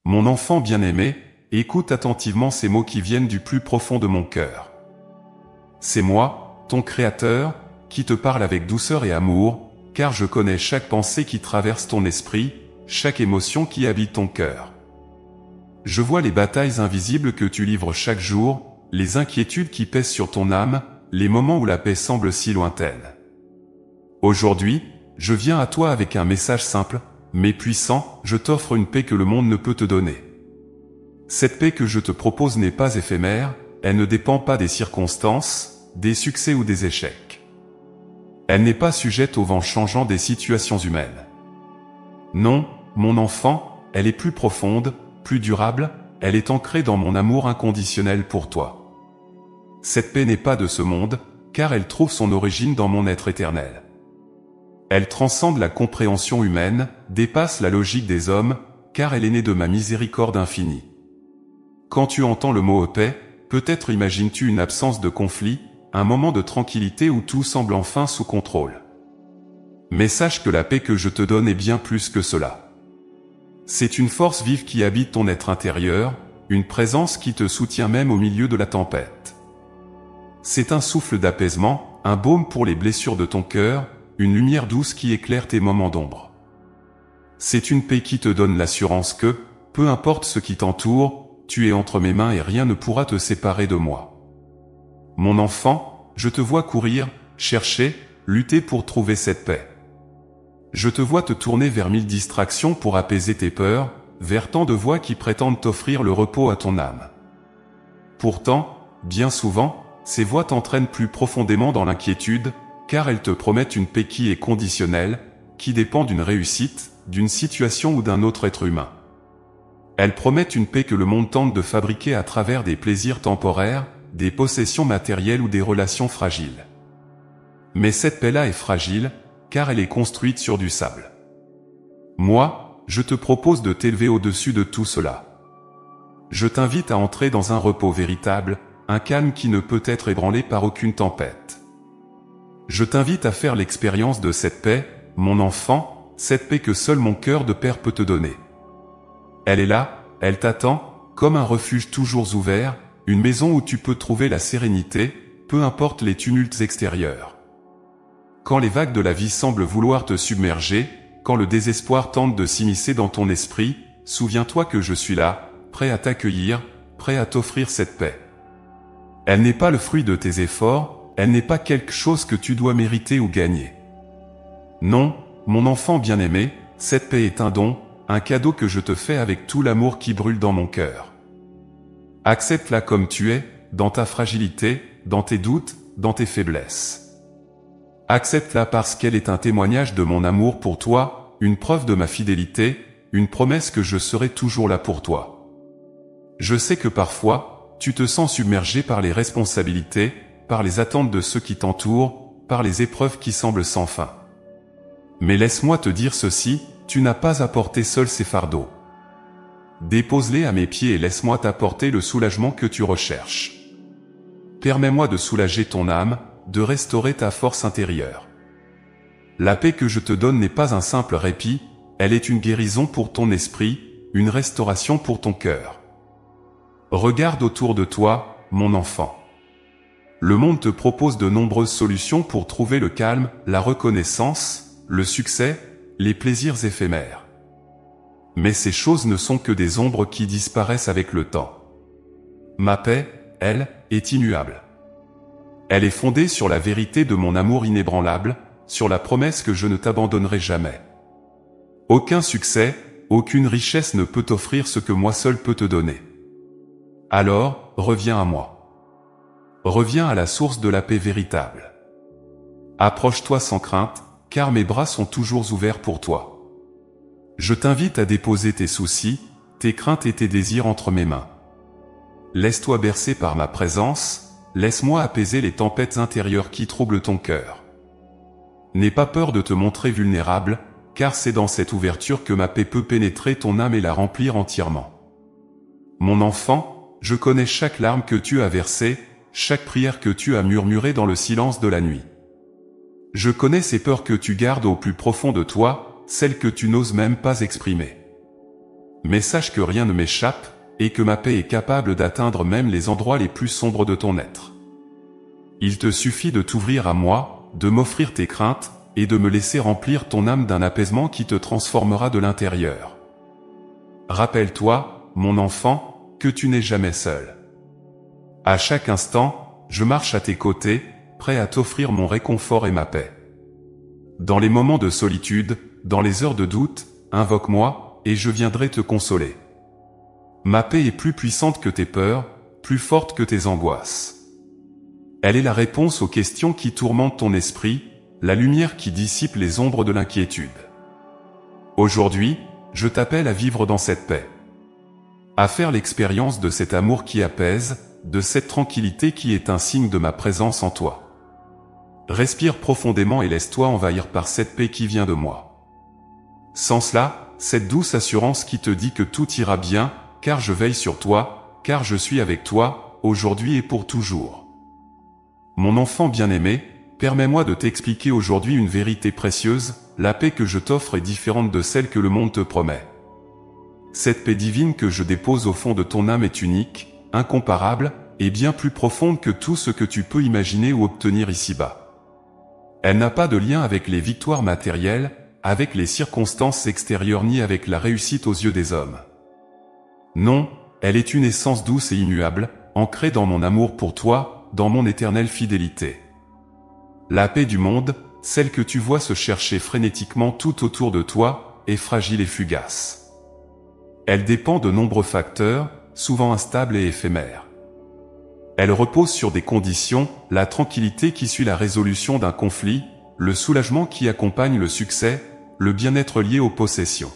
Mon enfant bien-aimé, écoute attentivement ces mots qui viennent du plus profond de mon cœur. C'est moi, ton Créateur, qui te parle avec douceur et amour, car je connais chaque pensée qui traverse ton esprit, chaque émotion qui habite ton cœur. Je vois les batailles invisibles que tu livres chaque jour, les inquiétudes qui pèsent sur ton âme, les moments où la paix semble si lointaine. Aujourd'hui, je viens à toi avec un message simple, mais puissant, je t'offre une paix que le monde ne peut te donner. Cette paix que je te propose n'est pas éphémère, elle ne dépend pas des circonstances, des succès ou des échecs. Elle n'est pas sujette au vent changeant des situations humaines. Non, mon enfant, elle est plus profonde, plus durable, elle est ancrée dans mon amour inconditionnel pour toi. Cette paix n'est pas de ce monde, car elle trouve son origine dans mon être éternel. Elle transcende la compréhension humaine, dépasse la logique des hommes, car elle est née de ma miséricorde infinie. Quand tu entends le mot paix, peut-être imagines-tu une absence de conflit, un moment de tranquillité où tout semble enfin sous contrôle. Mais sache que la paix que je te donne est bien plus que cela. C'est une force vive qui habite ton être intérieur, une présence qui te soutient même au milieu de la tempête. C'est un souffle d'apaisement, un baume pour les blessures de ton cœur, une lumière douce qui éclaire tes moments d'ombre. C'est une paix qui te donne l'assurance que, peu importe ce qui t'entoure, tu es entre mes mains et rien ne pourra te séparer de moi. Mon enfant, je te vois courir, chercher, lutter pour trouver cette paix. Je te vois te tourner vers 1000 distractions pour apaiser tes peurs, vers tant de voix qui prétendent t'offrir le repos à ton âme. Pourtant, bien souvent, ces voix t'entraînent plus profondément dans l'inquiétude, car elles te promettent une paix qui est conditionnelle, qui dépend d'une réussite, d'une situation ou d'un autre être humain. Elles promettent une paix que le monde tente de fabriquer à travers des plaisirs temporaires, des possessions matérielles ou des relations fragiles. Mais cette paix-là est fragile, car elle est construite sur du sable. Moi, je te propose de t'élever au-dessus de tout cela. Je t'invite à entrer dans un repos véritable, un calme qui ne peut être ébranlé par aucune tempête. Je t'invite à faire l'expérience de cette paix, mon enfant, cette paix que seul mon cœur de père peut te donner. Elle est là, elle t'attend, comme un refuge toujours ouvert, une maison où tu peux trouver la sérénité, peu importe les tumultes extérieurs. Quand les vagues de la vie semblent vouloir te submerger, quand le désespoir tente de s'immiscer dans ton esprit, souviens-toi que je suis là, prêt à t'accueillir, prêt à t'offrir cette paix. Elle n'est pas le fruit de tes efforts, elle n'est pas quelque chose que tu dois mériter ou gagner. Non, mon enfant bien-aimé, cette paix est un don, un cadeau que je te fais avec tout l'amour qui brûle dans mon cœur. Accepte-la comme tu es, dans ta fragilité, dans tes doutes, dans tes faiblesses. Accepte-la parce qu'elle est un témoignage de mon amour pour toi, une preuve de ma fidélité, une promesse que je serai toujours là pour toi. Je sais que parfois, tu te sens submergé par les responsabilités, par les attentes de ceux qui t'entourent, par les épreuves qui semblent sans fin. Mais laisse-moi te dire ceci, tu n'as pas à porter seul ces fardeaux. Dépose-les à mes pieds et laisse-moi t'apporter le soulagement que tu recherches. Permets-moi de soulager ton âme, de restaurer ta force intérieure. La paix que je te donne n'est pas un simple répit, elle est une guérison pour ton esprit, une restauration pour ton cœur. Regarde autour de toi, mon enfant. Le monde te propose de nombreuses solutions pour trouver le calme, la reconnaissance, le succès, les plaisirs éphémères. Mais ces choses ne sont que des ombres qui disparaissent avec le temps. Ma paix, elle, est immuable. Elle est fondée sur la vérité de mon amour inébranlable, sur la promesse que je ne t'abandonnerai jamais. Aucun succès, aucune richesse ne peut t'offrir ce que moi seul peux te donner. Alors, reviens à moi. Reviens à la source de la paix véritable. Approche-toi sans crainte, car mes bras sont toujours ouverts pour toi. Je t'invite à déposer tes soucis, tes craintes et tes désirs entre mes mains. Laisse-toi bercer par ma présence, laisse-moi apaiser les tempêtes intérieures qui troublent ton cœur. N'aie pas peur de te montrer vulnérable, car c'est dans cette ouverture que ma paix peut pénétrer ton âme et la remplir entièrement. Mon enfant, je connais chaque larme que tu as versée, chaque prière que tu as murmurée dans le silence de la nuit. Je connais ces peurs que tu gardes au plus profond de toi, celles que tu n'oses même pas exprimer. mais sache que rien ne m'échappe, et que ma paix est capable d'atteindre même les endroits les plus sombres de ton être. Il te suffit de t'ouvrir à moi, de m'offrir tes craintes, et de me laisser remplir ton âme d'un apaisement qui te transformera de l'intérieur. Rappelle-toi, mon enfant, que tu n'es jamais seul. À chaque instant, je marche à tes côtés, prêt à t'offrir mon réconfort et ma paix. Dans les moments de solitude, dans les heures de doute, invoque-moi, et je viendrai te consoler. Ma paix est plus puissante que tes peurs, plus forte que tes angoisses. Elle est la réponse aux questions qui tourmentent ton esprit, la lumière qui dissipe les ombres de l'inquiétude. Aujourd'hui, je t'appelle à vivre dans cette paix. À faire l'expérience de cet amour qui apaise, de cette tranquillité qui est un signe de ma présence en toi. Respire profondément et laisse-toi envahir par cette paix qui vient de moi. Sans cela, cette douce assurance qui te dit que tout ira bien, car je veille sur toi, car je suis avec toi, aujourd'hui et pour toujours. Mon enfant bien-aimé, permets-moi de t'expliquer aujourd'hui une vérité précieuse, la paix que je t'offre est différente de celle que le monde te promet. Cette paix divine que je dépose au fond de ton âme est unique, incomparable, et bien plus profonde que tout ce que tu peux imaginer ou obtenir ici-bas. Elle n'a pas de lien avec les victoires matérielles, avec les circonstances extérieures ni avec la réussite aux yeux des hommes. Non, elle est une essence douce et immuable, ancrée dans mon amour pour toi, dans mon éternelle fidélité. La paix du monde, celle que tu vois se chercher frénétiquement tout autour de toi, est fragile et fugace. Elle dépend de nombreux facteurs, souvent instables et éphémères. Elle repose sur des conditions, la tranquillité qui suit la résolution d'un conflit, le soulagement qui accompagne le succès, le bien-être lié aux possessions.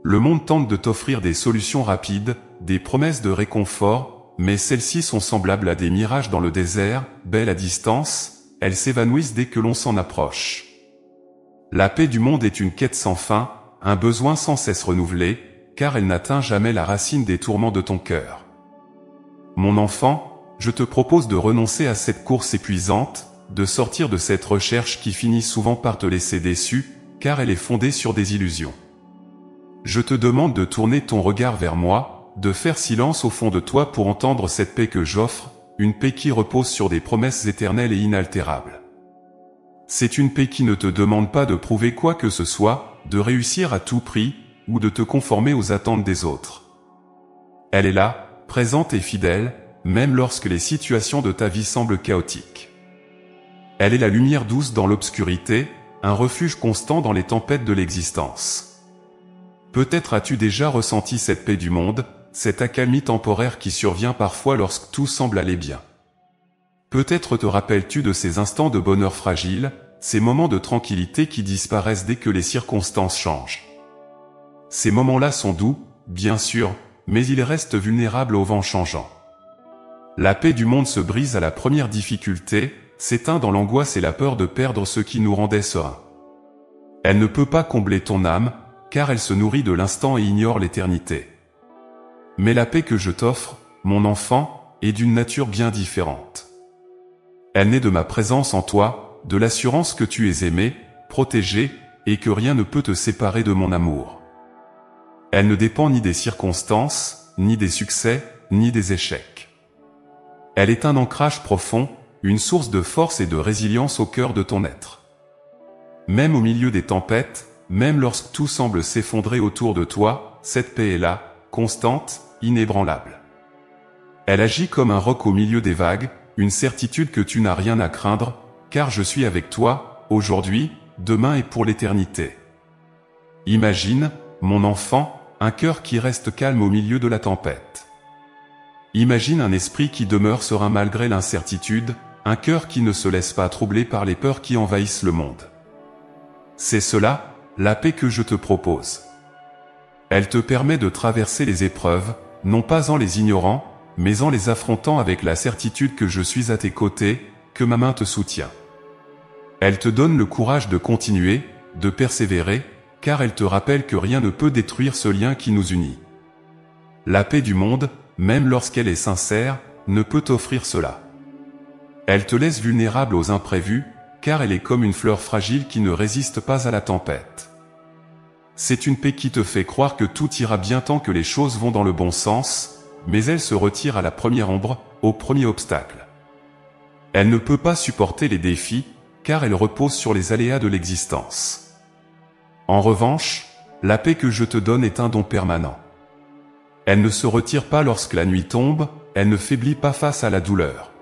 Le monde tente de t'offrir des solutions rapides, des promesses de réconfort, mais celles-ci sont semblables à des mirages dans le désert, belles à distance, elles s'évanouissent dès que l'on s'en approche. La paix du monde est une quête sans fin, un besoin sans cesse renouvelé, car elle n'atteint jamais la racine des tourments de ton cœur. Mon enfant, je te propose de renoncer à cette course épuisante, de sortir de cette recherche qui finit souvent par te laisser déçu, car elle est fondée sur des illusions. Je te demande de tourner ton regard vers moi, de faire silence au fond de toi pour entendre cette paix que j'offre, une paix qui repose sur des promesses éternelles et inaltérables. C'est une paix qui ne te demande pas de prouver quoi que ce soit, de réussir à tout prix, ou de te conformer aux attentes des autres. Elle est là, présente et fidèle, même lorsque les situations de ta vie semblent chaotiques. Elle est la lumière douce dans l'obscurité, un refuge constant dans les tempêtes de l'existence. Peut-être as-tu déjà ressenti cette paix du monde, cette accalmie temporaire qui survient parfois lorsque tout semble aller bien. Peut-être te rappelles-tu de ces instants de bonheur fragile, ces moments de tranquillité qui disparaissent dès que les circonstances changent. Ces moments-là sont doux, bien sûr, mais ils restent vulnérables au vent changeant. La paix du monde se brise à la première difficulté, s'éteint dans l'angoisse et la peur de perdre ce qui nous rendait sereins. Elle ne peut pas combler ton âme, car elle se nourrit de l'instant et ignore l'éternité. Mais la paix que je t'offre, mon enfant, est d'une nature bien différente. Elle naît de ma présence en toi, de l'assurance que tu es aimé, protégé, et que rien ne peut te séparer de mon amour. Elle ne dépend ni des circonstances, ni des succès, ni des échecs. Elle est un ancrage profond, une source de force et de résilience au cœur de ton être. Même au milieu des tempêtes, même lorsque tout semble s'effondrer autour de toi, cette paix est là, constante, inébranlable. Elle agit comme un roc au milieu des vagues, une certitude que tu n'as rien à craindre, car je suis avec toi, aujourd'hui, demain et pour l'éternité. Imagine, mon enfant, un cœur qui reste calme au milieu de la tempête. Imagine un esprit qui demeure serein malgré l'incertitude, un cœur qui ne se laisse pas troubler par les peurs qui envahissent le monde. C'est cela, la paix que je te propose. Elle te permet de traverser les épreuves, non pas en les ignorant, mais en les affrontant avec la certitude que je suis à tes côtés, que ma main te soutient. Elle te donne le courage de continuer, de persévérer, car elle te rappelle que rien ne peut détruire ce lien qui nous unit. La paix du monde, même lorsqu'elle est sincère, ne peut t'offrir cela. Elle te laisse vulnérable aux imprévus, car elle est comme une fleur fragile qui ne résiste pas à la tempête. C'est une paix qui te fait croire que tout ira bien tant que les choses vont dans le bon sens, mais elle se retire à la première ombre, au premier obstacle. Elle ne peut pas supporter les défis, car elle repose sur les aléas de l'existence. En revanche, la paix que je te donne est un don permanent. Elle ne se retire pas lorsque la nuit tombe, elle ne faiblit pas face à la douleur.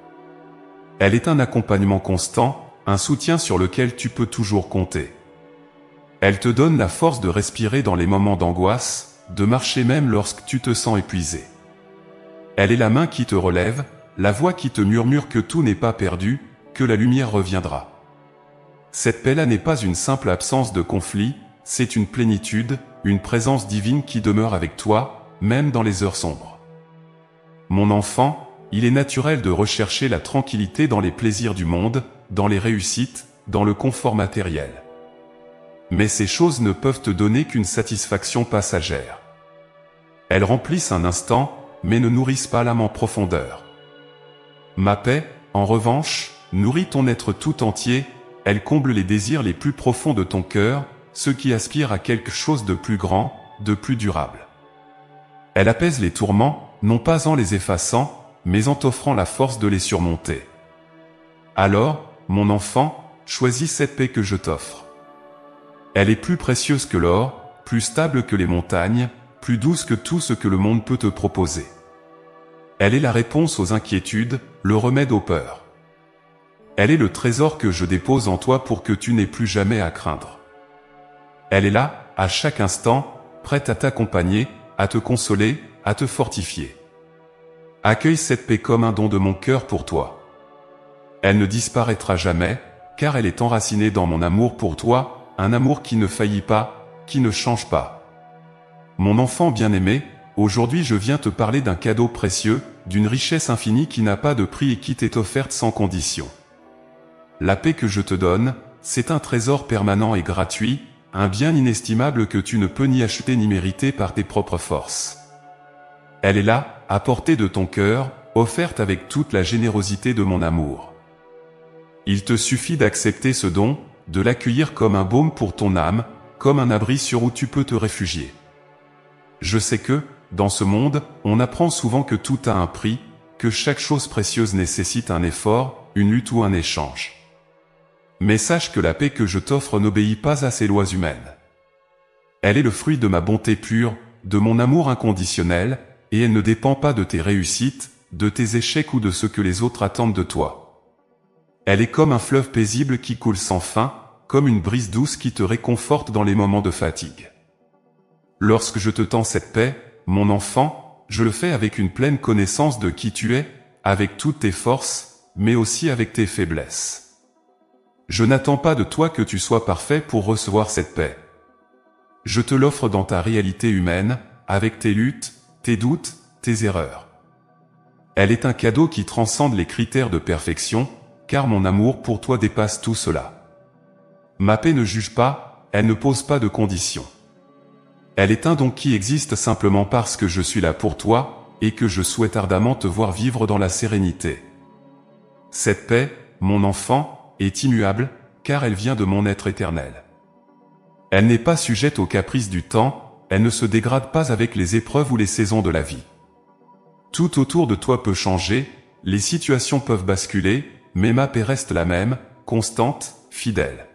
Elle est un accompagnement constant, un soutien sur lequel tu peux toujours compter. Elle te donne la force de respirer dans les moments d'angoisse, de marcher même lorsque tu te sens épuisé. Elle est la main qui te relève, la voix qui te murmure que tout n'est pas perdu, que la lumière reviendra. Cette paix-là n'est pas une simple absence de conflit, c'est une plénitude, une présence divine qui demeure avec toi, même dans les heures sombres. Mon enfant, il est naturel de rechercher la tranquillité dans les plaisirs du monde, dans les réussites, dans le confort matériel. Mais ces choses ne peuvent te donner qu'une satisfaction passagère. Elles remplissent un instant, mais ne nourrissent pas l'âme en profondeur. Ma paix, en revanche, nourrit ton être tout entier, elle comble les désirs les plus profonds de ton cœur, ceux qui aspirent à quelque chose de plus grand, de plus durable. Elle apaise les tourments, non pas en les effaçant, mais en t'offrant la force de les surmonter. Alors, mon enfant, choisis cette paix que je t'offre. Elle est plus précieuse que l'or, plus stable que les montagnes, plus douce que tout ce que le monde peut te proposer. Elle est la réponse aux inquiétudes, le remède aux peurs. Elle est le trésor que je dépose en toi pour que tu n'aies plus jamais à craindre. Elle est là, à chaque instant, prête à t'accompagner, à te consoler, à te fortifier. Accueille cette paix comme un don de mon cœur pour toi. Elle ne disparaîtra jamais, car elle est enracinée dans mon amour pour toi, un amour qui ne faillit pas, qui ne change pas. Mon enfant bien-aimé, aujourd'hui je viens te parler d'un cadeau précieux, d'une richesse infinie qui n'a pas de prix et qui t'est offerte sans condition. La paix que je te donne, c'est un trésor permanent et gratuit, un bien inestimable que tu ne peux ni acheter ni mériter par tes propres forces. Elle est là, à portée de ton cœur, offerte avec toute la générosité de mon amour. Il te suffit d'accepter ce don, de l'accueillir comme un baume pour ton âme, comme un abri sur où tu peux te réfugier. Je sais que, dans ce monde, on apprend souvent que tout a un prix, que chaque chose précieuse nécessite un effort, une lutte ou un échange. Mais sache que la paix que je t'offre n'obéit pas à ces lois humaines. Elle est le fruit de ma bonté pure, de mon amour inconditionnel, et elle ne dépend pas de tes réussites, de tes échecs ou de ce que les autres attendent de toi. Elle est comme un fleuve paisible qui coule sans fin, comme une brise douce qui te réconforte dans les moments de fatigue. Lorsque je te tends cette paix, mon enfant, je le fais avec une pleine connaissance de qui tu es, avec toutes tes forces, mais aussi avec tes faiblesses. Je n'attends pas de toi que tu sois parfait pour recevoir cette paix. Je te l'offre dans ta réalité humaine, avec tes luttes, tes doutes, tes erreurs. Elle est un cadeau qui transcende les critères de perfection, car mon amour pour toi dépasse tout cela. Ma paix ne juge pas, elle ne pose pas de conditions. Elle est un don qui existe simplement parce que je suis là pour toi, et que je souhaite ardemment te voir vivre dans la sérénité. Cette paix, mon enfant, est immuable, car elle vient de mon être éternel. Elle n'est pas sujette aux caprices du temps, elle ne se dégrade pas avec les épreuves ou les saisons de la vie. Tout autour de toi peut changer, les situations peuvent basculer, mais ma paix reste la même, constante, fidèle.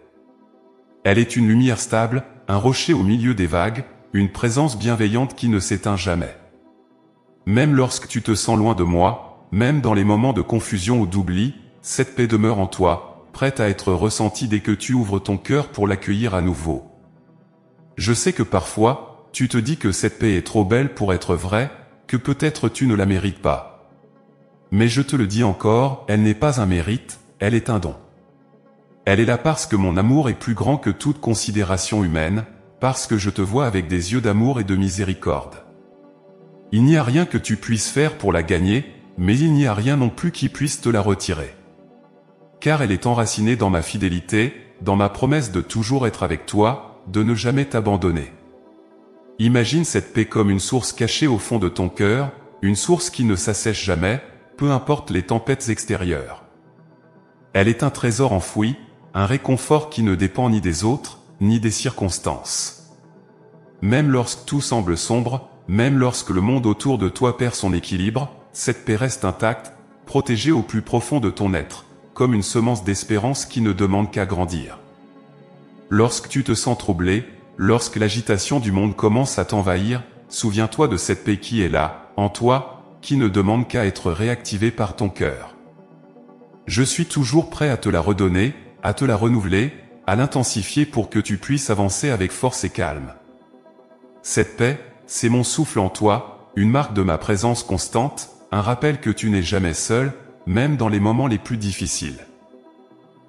Elle est une lumière stable, un rocher au milieu des vagues, une présence bienveillante qui ne s'éteint jamais. Même lorsque tu te sens loin de moi, même dans les moments de confusion ou d'oubli, cette paix demeure en toi, prête à être ressentie dès que tu ouvres ton cœur pour l'accueillir à nouveau. Je sais que parfois, tu te dis que cette paix est trop belle pour être vraie, que peut-être tu ne la mérites pas. Mais je te le dis encore, elle n'est pas un mérite, elle est un don. Elle est là parce que mon amour est plus grand que toute considération humaine, parce que je te vois avec des yeux d'amour et de miséricorde. Il n'y a rien que tu puisses faire pour la gagner, mais il n'y a rien non plus qui puisse te la retirer. Car elle est enracinée dans ma fidélité, dans ma promesse de toujours être avec toi, de ne jamais t'abandonner. Imagine cette paix comme une source cachée au fond de ton cœur, une source qui ne s'assèche jamais, peu importe les tempêtes extérieures. Elle est un trésor enfoui, un réconfort qui ne dépend ni des autres, ni des circonstances. même lorsque tout semble sombre, même lorsque le monde autour de toi perd son équilibre, cette paix reste intacte, protégée au plus profond de ton être, comme une semence d'espérance qui ne demande qu'à grandir. Lorsque tu te sens troublé, lorsque l'agitation du monde commence à t'envahir, souviens-toi de cette paix qui est là, en toi, qui ne demande qu'à être réactivée par ton cœur. Je suis toujours prêt à te la redonner, à te la renouveler, à l'intensifier pour que tu puisses avancer avec force et calme. Cette paix, c'est mon souffle en toi, une marque de ma présence constante, un rappel que tu n'es jamais seul, même dans les moments les plus difficiles.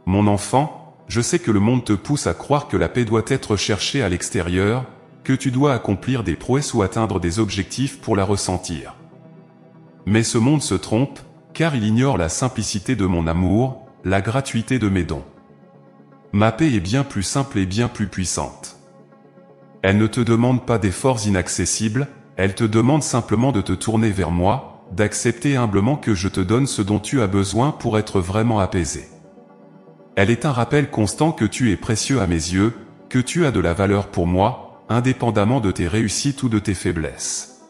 Mon enfant, je sais que le monde te pousse à croire que la paix doit être cherchée à l'extérieur, que tu dois accomplir des prouesses ou atteindre des objectifs pour la ressentir. Mais ce monde se trompe, car il ignore la simplicité de mon amour, la gratuité de mes dons. Ma paix est bien plus simple et bien plus puissante. Elle ne te demande pas d'efforts inaccessibles, elle te demande simplement de te tourner vers moi, d'accepter humblement que je te donne ce dont tu as besoin pour être vraiment apaisé. Elle est un rappel constant que tu es précieux à mes yeux, que tu as de la valeur pour moi, indépendamment de tes réussites ou de tes faiblesses.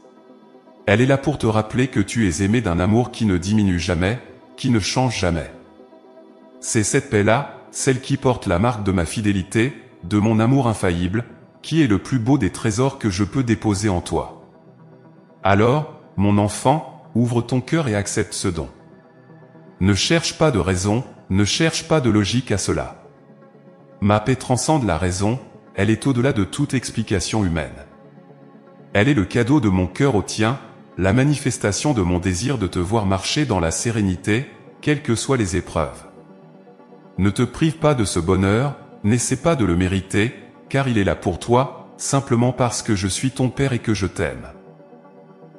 Elle est là pour te rappeler que tu es aimé d'un amour qui ne diminue jamais, qui ne change jamais. C'est cette paix-là, celle qui porte la marque de ma fidélité, de mon amour infaillible, qui est le plus beau des trésors que je peux déposer en toi. Alors, mon enfant, ouvre ton cœur et accepte ce don. Ne cherche pas de raison, ne cherche pas de logique à cela. Ma paix transcende la raison, elle est au-delà de toute explication humaine. Elle est le cadeau de mon cœur au tien, la manifestation de mon désir de te voir marcher dans la sérénité, quelles que soient les épreuves. Ne te prive pas de ce bonheur, n'essaie pas de le mériter, car il est là pour toi, simplement parce que je suis ton Père et que je t'aime.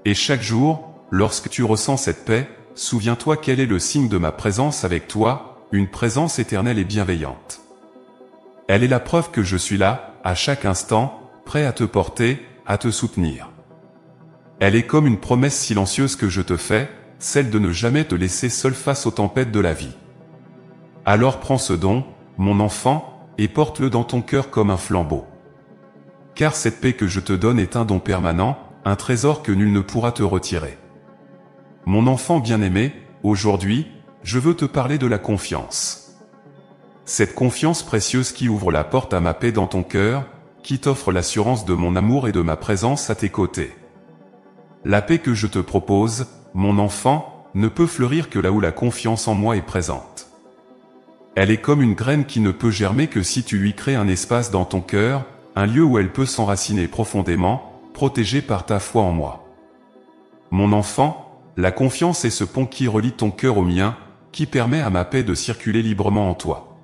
Et chaque jour, lorsque tu ressens cette paix, souviens-toi quel est le signe de ma présence avec toi, une présence éternelle et bienveillante. Elle est la preuve que je suis là, à chaque instant, prêt à te porter, à te soutenir. Elle est comme une promesse silencieuse que je te fais, celle de ne jamais te laisser seul face aux tempêtes de la vie. Alors prends ce don, mon enfant, et porte-le dans ton cœur comme un flambeau. Car cette paix que je te donne est un don permanent, un trésor que nul ne pourra te retirer. Mon enfant bien-aimé, aujourd'hui, je veux te parler de la confiance. Cette confiance précieuse qui ouvre la porte à ma paix dans ton cœur, qui t'offre l'assurance de mon amour et de ma présence à tes côtés. La paix que je te propose, mon enfant, ne peut fleurir que là où la confiance en moi est présente. Elle est comme une graine qui ne peut germer que si tu lui crées un espace dans ton cœur, un lieu où elle peut s'enraciner profondément, protégée par ta foi en moi. Mon enfant, la confiance est ce pont qui relie ton cœur au mien, qui permet à ma paix de circuler librement en toi.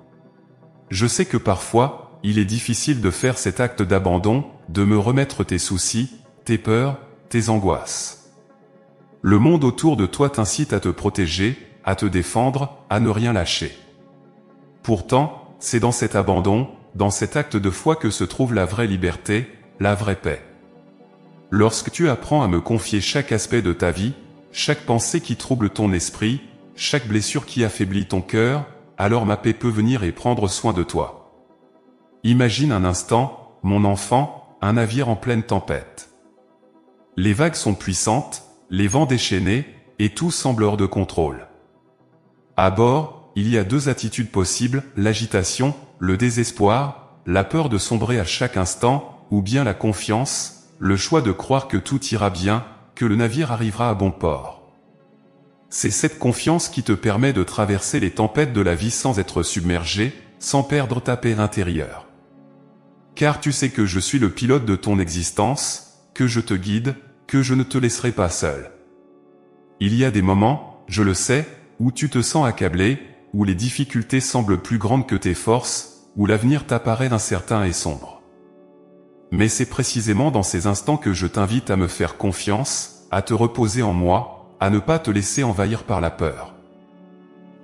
Je sais que parfois, il est difficile de faire cet acte d'abandon, de me remettre tes soucis, tes peurs, tes angoisses. Le monde autour de toi t'incite à te protéger, à te défendre, à ne rien lâcher. Pourtant, c'est dans cet abandon, dans cet acte de foi que se trouve la vraie liberté, la vraie paix. Lorsque tu apprends à me confier chaque aspect de ta vie, chaque pensée qui trouble ton esprit, chaque blessure qui affaiblit ton cœur, alors ma paix peut venir et prendre soin de toi. Imagine un instant, mon enfant, un navire en pleine tempête. Les vagues sont puissantes, les vents déchaînés, et tout semble hors de contrôle. À bord, il y a deux attitudes possibles, l'agitation, le désespoir, la peur de sombrer à chaque instant, ou bien la confiance, le choix de croire que tout ira bien, que le navire arrivera à bon port. C'est cette confiance qui te permet de traverser les tempêtes de la vie sans être submergé, sans perdre ta paix intérieure. Car tu sais que je suis le pilote de ton existence, que je te guide, que je ne te laisserai pas seul. Il y a des moments, je le sais, où tu te sens accablé, où les difficultés semblent plus grandes que tes forces, où l'avenir t'apparaît incertain et sombre. Mais c'est précisément dans ces instants que je t'invite à me faire confiance, à te reposer en moi, à ne pas te laisser envahir par la peur.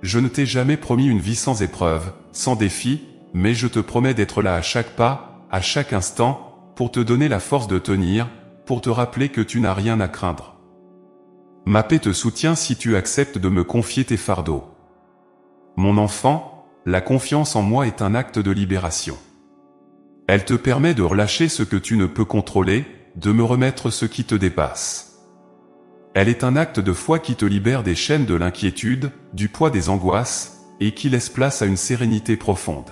Je ne t'ai jamais promis une vie sans épreuve, sans défi, mais je te promets d'être là à chaque pas, à chaque instant, pour te donner la force de tenir, pour te rappeler que tu n'as rien à craindre. Ma paix te soutient si tu acceptes de me confier tes fardeaux. Mon enfant, la confiance en moi est un acte de libération. Elle te permet de relâcher ce que tu ne peux contrôler, de me remettre ce qui te dépasse. Elle est un acte de foi qui te libère des chaînes de l'inquiétude, du poids des angoisses, et qui laisse place à une sérénité profonde.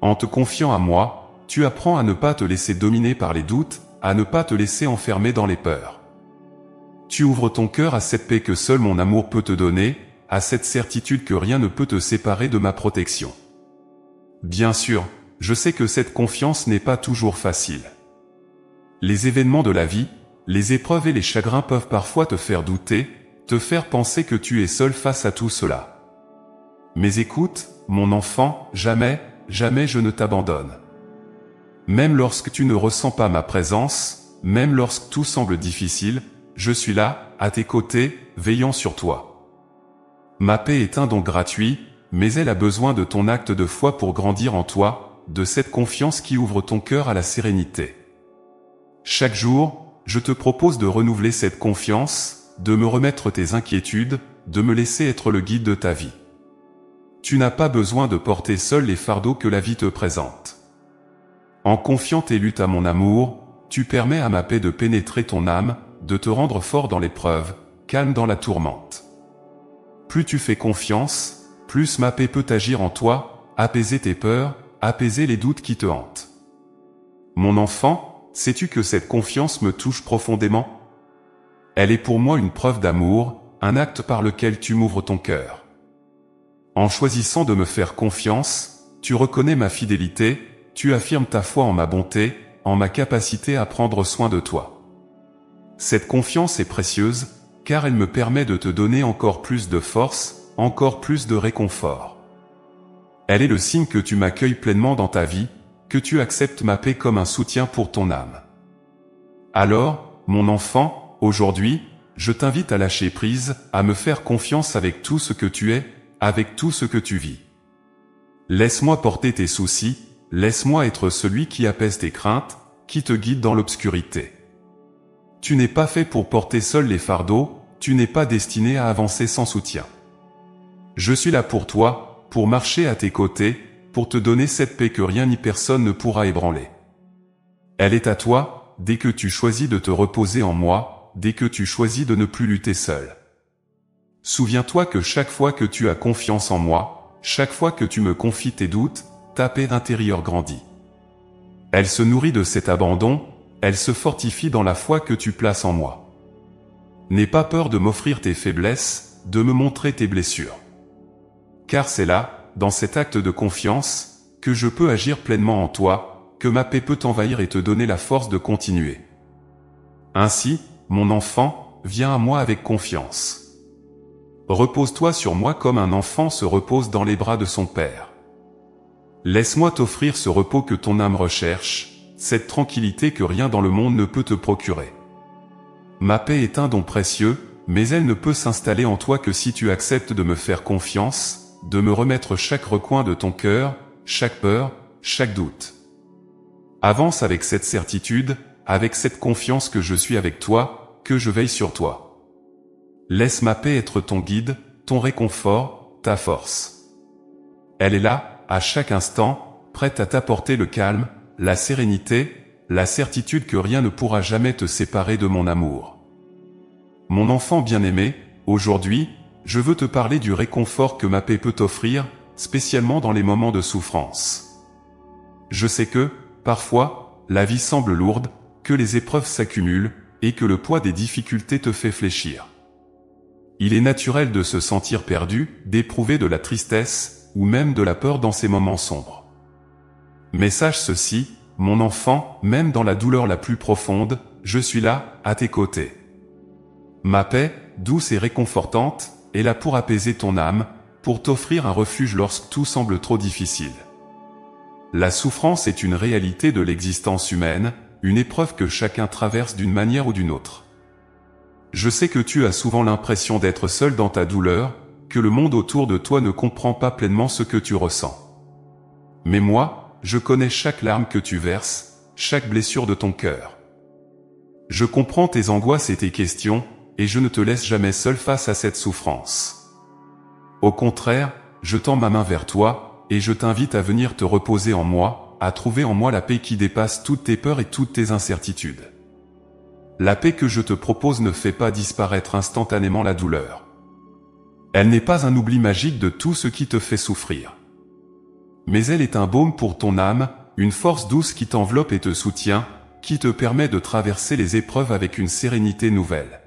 En te confiant à moi, tu apprends à ne pas te laisser dominer par les doutes, à ne pas te laisser enfermer dans les peurs. Tu ouvres ton cœur à cette paix que seul mon amour peut te donner, à cette certitude que rien ne peut te séparer de ma protection. Bien sûr, je sais que cette confiance n'est pas toujours facile. Les événements de la vie, les épreuves et les chagrins peuvent parfois te faire douter, te faire penser que tu es seul face à tout cela. Mais écoute, mon enfant, jamais, jamais je ne t'abandonne. Même lorsque tu ne ressens pas ma présence, même lorsque tout semble difficile, je suis là, à tes côtés, veillant sur toi. Ma paix est un don gratuit, mais elle a besoin de ton acte de foi pour grandir en toi, de cette confiance qui ouvre ton cœur à la sérénité. Chaque jour, je te propose de renouveler cette confiance, de me remettre tes inquiétudes, de me laisser être le guide de ta vie. Tu n'as pas besoin de porter seul les fardeaux que la vie te présente. En confiant tes luttes à mon amour, tu permets à ma paix de pénétrer ton âme, de te rendre fort dans l'épreuve, calme dans la tourmente. Plus tu fais confiance, plus ma paix peut agir en toi, apaiser tes peurs, apaiser les doutes qui te hantent. Mon enfant, sais-tu que cette confiance me touche profondément? Elle est pour moi une preuve d'amour, un acte par lequel tu m'ouvres ton cœur. En choisissant de me faire confiance, tu reconnais ma fidélité, tu affirmes ta foi en ma bonté, en ma capacité à prendre soin de toi. Cette confiance est précieuse, car elle me permet de te donner encore plus de force, encore plus de réconfort. Elle est le signe que tu m'accueilles pleinement dans ta vie, que tu acceptes ma paix comme un soutien pour ton âme. Alors, mon enfant, aujourd'hui, je t'invite à lâcher prise, à me faire confiance avec tout ce que tu es, avec tout ce que tu vis. Laisse-moi porter tes soucis, laisse-moi être celui qui apaise tes craintes, qui te guide dans l'obscurité. Tu n'es pas fait pour porter seul les fardeaux, tu n'es pas destiné à avancer sans soutien. Je suis là pour toi, pour marcher à tes côtés, pour te donner cette paix que rien ni personne ne pourra ébranler. Elle est à toi, dès que tu choisis de te reposer en moi, dès que tu choisis de ne plus lutter seul. Souviens-toi que chaque fois que tu as confiance en moi, chaque fois que tu me confies tes doutes, ta paix intérieure grandit. Elle se nourrit de cet abandon, elle se fortifie dans la foi que tu places en moi. N'aie pas peur de m'offrir tes faiblesses, de me montrer tes blessures. Car c'est là, dans cet acte de confiance, que je peux agir pleinement en toi, que ma paix peut t'envahir et te donner la force de continuer. Ainsi, mon enfant, viens à moi avec confiance. Repose-toi sur moi comme un enfant se repose dans les bras de son père. Laisse-moi t'offrir ce repos que ton âme recherche, cette tranquillité que rien dans le monde ne peut te procurer. Ma paix est un don précieux, mais elle ne peut s'installer en toi que si tu acceptes de me faire confiance, de me remettre chaque recoin de ton cœur, chaque peur, chaque doute. Avance avec cette certitude, avec cette confiance que je suis avec toi, que je veille sur toi. Laisse ma paix être ton guide, ton réconfort, ta force. Elle est là, à chaque instant, prête à t'apporter le calme, la sérénité, la certitude que rien ne pourra jamais te séparer de mon amour. Mon enfant bien-aimé, aujourd'hui, je veux te parler du réconfort que ma paix peut t'offrir, spécialement dans les moments de souffrance. Je sais que, parfois, la vie semble lourde, que les épreuves s'accumulent, et que le poids des difficultés te fait fléchir. Il est naturel de se sentir perdu, d'éprouver de la tristesse, ou même de la peur dans ces moments sombres. Mais sache ceci, mon enfant, même dans la douleur la plus profonde, je suis là, à tes côtés. Ma paix, douce et réconfortante, est là pour apaiser ton âme, pour t'offrir un refuge lorsque tout semble trop difficile. La souffrance est une réalité de l'existence humaine, une épreuve que chacun traverse d'une manière ou d'une autre. Je sais que tu as souvent l'impression d'être seul dans ta douleur, que le monde autour de toi ne comprend pas pleinement ce que tu ressens. Mais moi, je connais chaque larme que tu verses, chaque blessure de ton cœur. Je comprends tes angoisses et tes questions, et je ne te laisse jamais seul face à cette souffrance. Au contraire, je tends ma main vers toi, et je t'invite à venir te reposer en moi, à trouver en moi la paix qui dépasse toutes tes peurs et toutes tes incertitudes. La paix que je te propose ne fait pas disparaître instantanément la douleur. Elle n'est pas un oubli magique de tout ce qui te fait souffrir. Mais elle est un baume pour ton âme, une force douce qui t'enveloppe et te soutient, qui te permet de traverser les épreuves avec une sérénité nouvelle.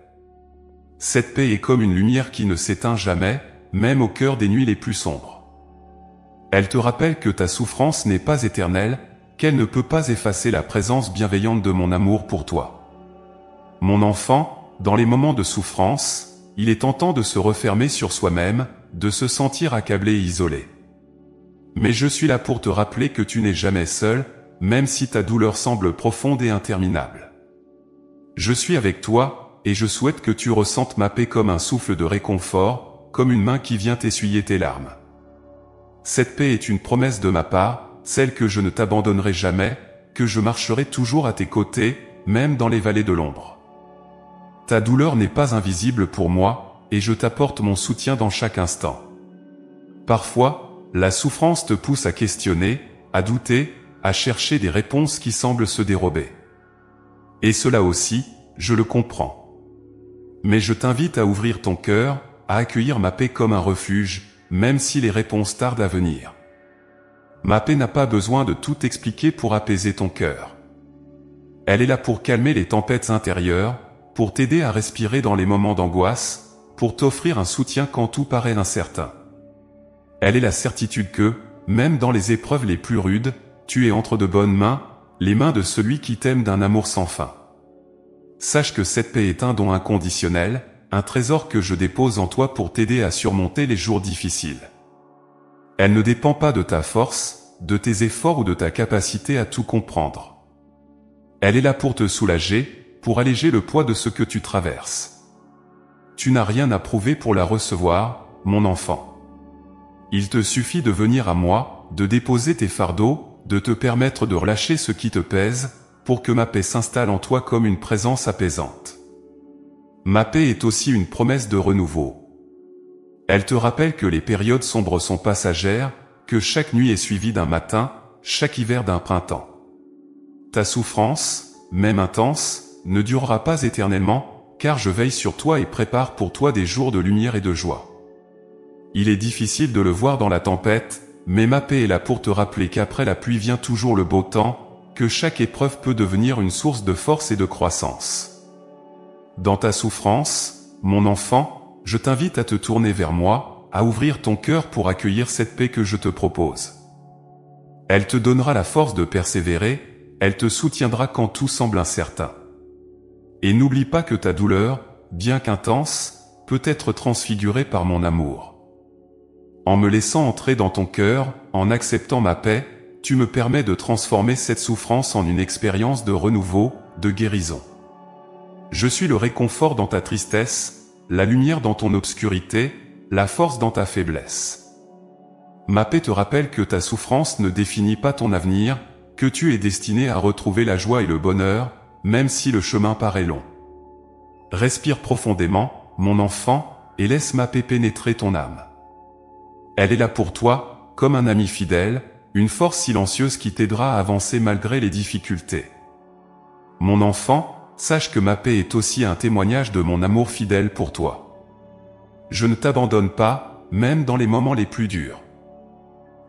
Cette paix est comme une lumière qui ne s'éteint jamais, même au cœur des nuits les plus sombres. Elle te rappelle que ta souffrance n'est pas éternelle, qu'elle ne peut pas effacer la présence bienveillante de mon amour pour toi. Mon enfant, dans les moments de souffrance, il est tentant de se refermer sur soi-même, de se sentir accablé et isolé. Mais je suis là pour te rappeler que tu n'es jamais seul, même si ta douleur semble profonde et interminable. Je suis avec toi, et je souhaite que tu ressentes ma paix comme un souffle de réconfort, comme une main qui vient essuyer tes larmes. Cette paix est une promesse de ma part, celle que je ne t'abandonnerai jamais, que je marcherai toujours à tes côtés, même dans les vallées de l'ombre. Ta douleur n'est pas invisible pour moi, et je t'apporte mon soutien dans chaque instant. Parfois, la souffrance te pousse à questionner, à douter, à chercher des réponses qui semblent se dérober. Et cela aussi, je le comprends. Mais je t'invite à ouvrir ton cœur, à accueillir ma paix comme un refuge, même si les réponses tardent à venir. Ma paix n'a pas besoin de tout expliquer pour apaiser ton cœur. Elle est là pour calmer les tempêtes intérieures, pour t'aider à respirer dans les moments d'angoisse, pour t'offrir un soutien quand tout paraît incertain. Elle est la certitude que, même dans les épreuves les plus rudes, tu es entre de bonnes mains, les mains de celui qui t'aime d'un amour sans fin. Sache que cette paix est un don inconditionnel, un trésor que je dépose en toi pour t'aider à surmonter les jours difficiles. Elle ne dépend pas de ta force, de tes efforts ou de ta capacité à tout comprendre. Elle est là pour te soulager, pour alléger le poids de ce que tu traverses. Tu n'as rien à prouver pour la recevoir, mon enfant. Il te suffit de venir à moi, de déposer tes fardeaux, de te permettre de relâcher ce qui te pèse, pour que ma paix s'installe en toi comme une présence apaisante. Ma paix est aussi une promesse de renouveau. Elle te rappelle que les périodes sombres sont passagères, que chaque nuit est suivie d'un matin, chaque hiver d'un printemps. Ta souffrance, même intense, ne durera pas éternellement, car je veille sur toi et prépare pour toi des jours de lumière et de joie. Il est difficile de le voir dans la tempête, mais ma paix est là pour te rappeler qu'après la pluie vient toujours le beau temps, que chaque épreuve peut devenir une source de force et de croissance. Dans ta souffrance, mon enfant, je t'invite à te tourner vers moi, à ouvrir ton cœur pour accueillir cette paix que je te propose. Elle te donnera la force de persévérer, elle te soutiendra quand tout semble incertain. Et n'oublie pas que ta douleur, bien qu'intense, peut être transfigurée par mon amour. En me laissant entrer dans ton cœur, en acceptant ma paix, tu me permets de transformer cette souffrance en une expérience de renouveau, de guérison. Je suis le réconfort dans ta tristesse, la lumière dans ton obscurité, la force dans ta faiblesse. Ma paix te rappelle que ta souffrance ne définit pas ton avenir, que tu es destiné à retrouver la joie et le bonheur, même si le chemin paraît long. Respire profondément, mon enfant, et laisse ma paix pénétrer ton âme. Elle est là pour toi, comme un ami fidèle, une force silencieuse qui t'aidera à avancer malgré les difficultés. Mon enfant, sache que ma paix est aussi un témoignage de mon amour fidèle pour toi. Je ne t'abandonne pas, même dans les moments les plus durs.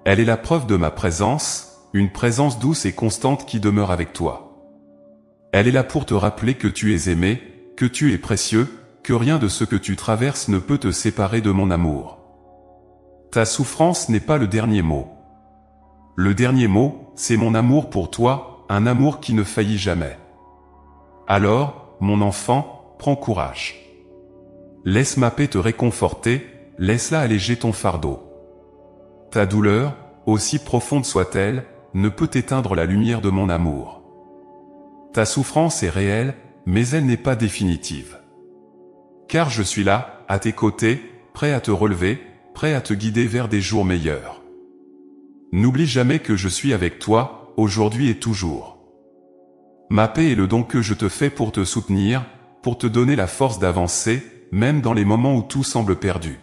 Elle est la preuve de ma présence, une présence douce et constante qui demeure avec toi. Elle est là pour te rappeler que tu es aimé, que tu es précieux, que rien de ce que tu traverses ne peut te séparer de mon amour. Ta souffrance n'est pas le dernier mot. Le dernier mot, c'est mon amour pour toi, un amour qui ne faillit jamais. Alors, mon enfant, prends courage. Laisse ma paix te réconforter, laisse-la alléger ton fardeau. Ta douleur, aussi profonde soit-elle, ne peut éteindre la lumière de mon amour. Ta souffrance est réelle, mais elle n'est pas définitive. Car je suis là, à tes côtés, prêt à te relever, prêt à te guider vers des jours meilleurs. N'oublie jamais que je suis avec toi, aujourd'hui et toujours. Ma paix est le don que je te fais pour te soutenir, pour te donner la force d'avancer, même dans les moments où tout semble perdu.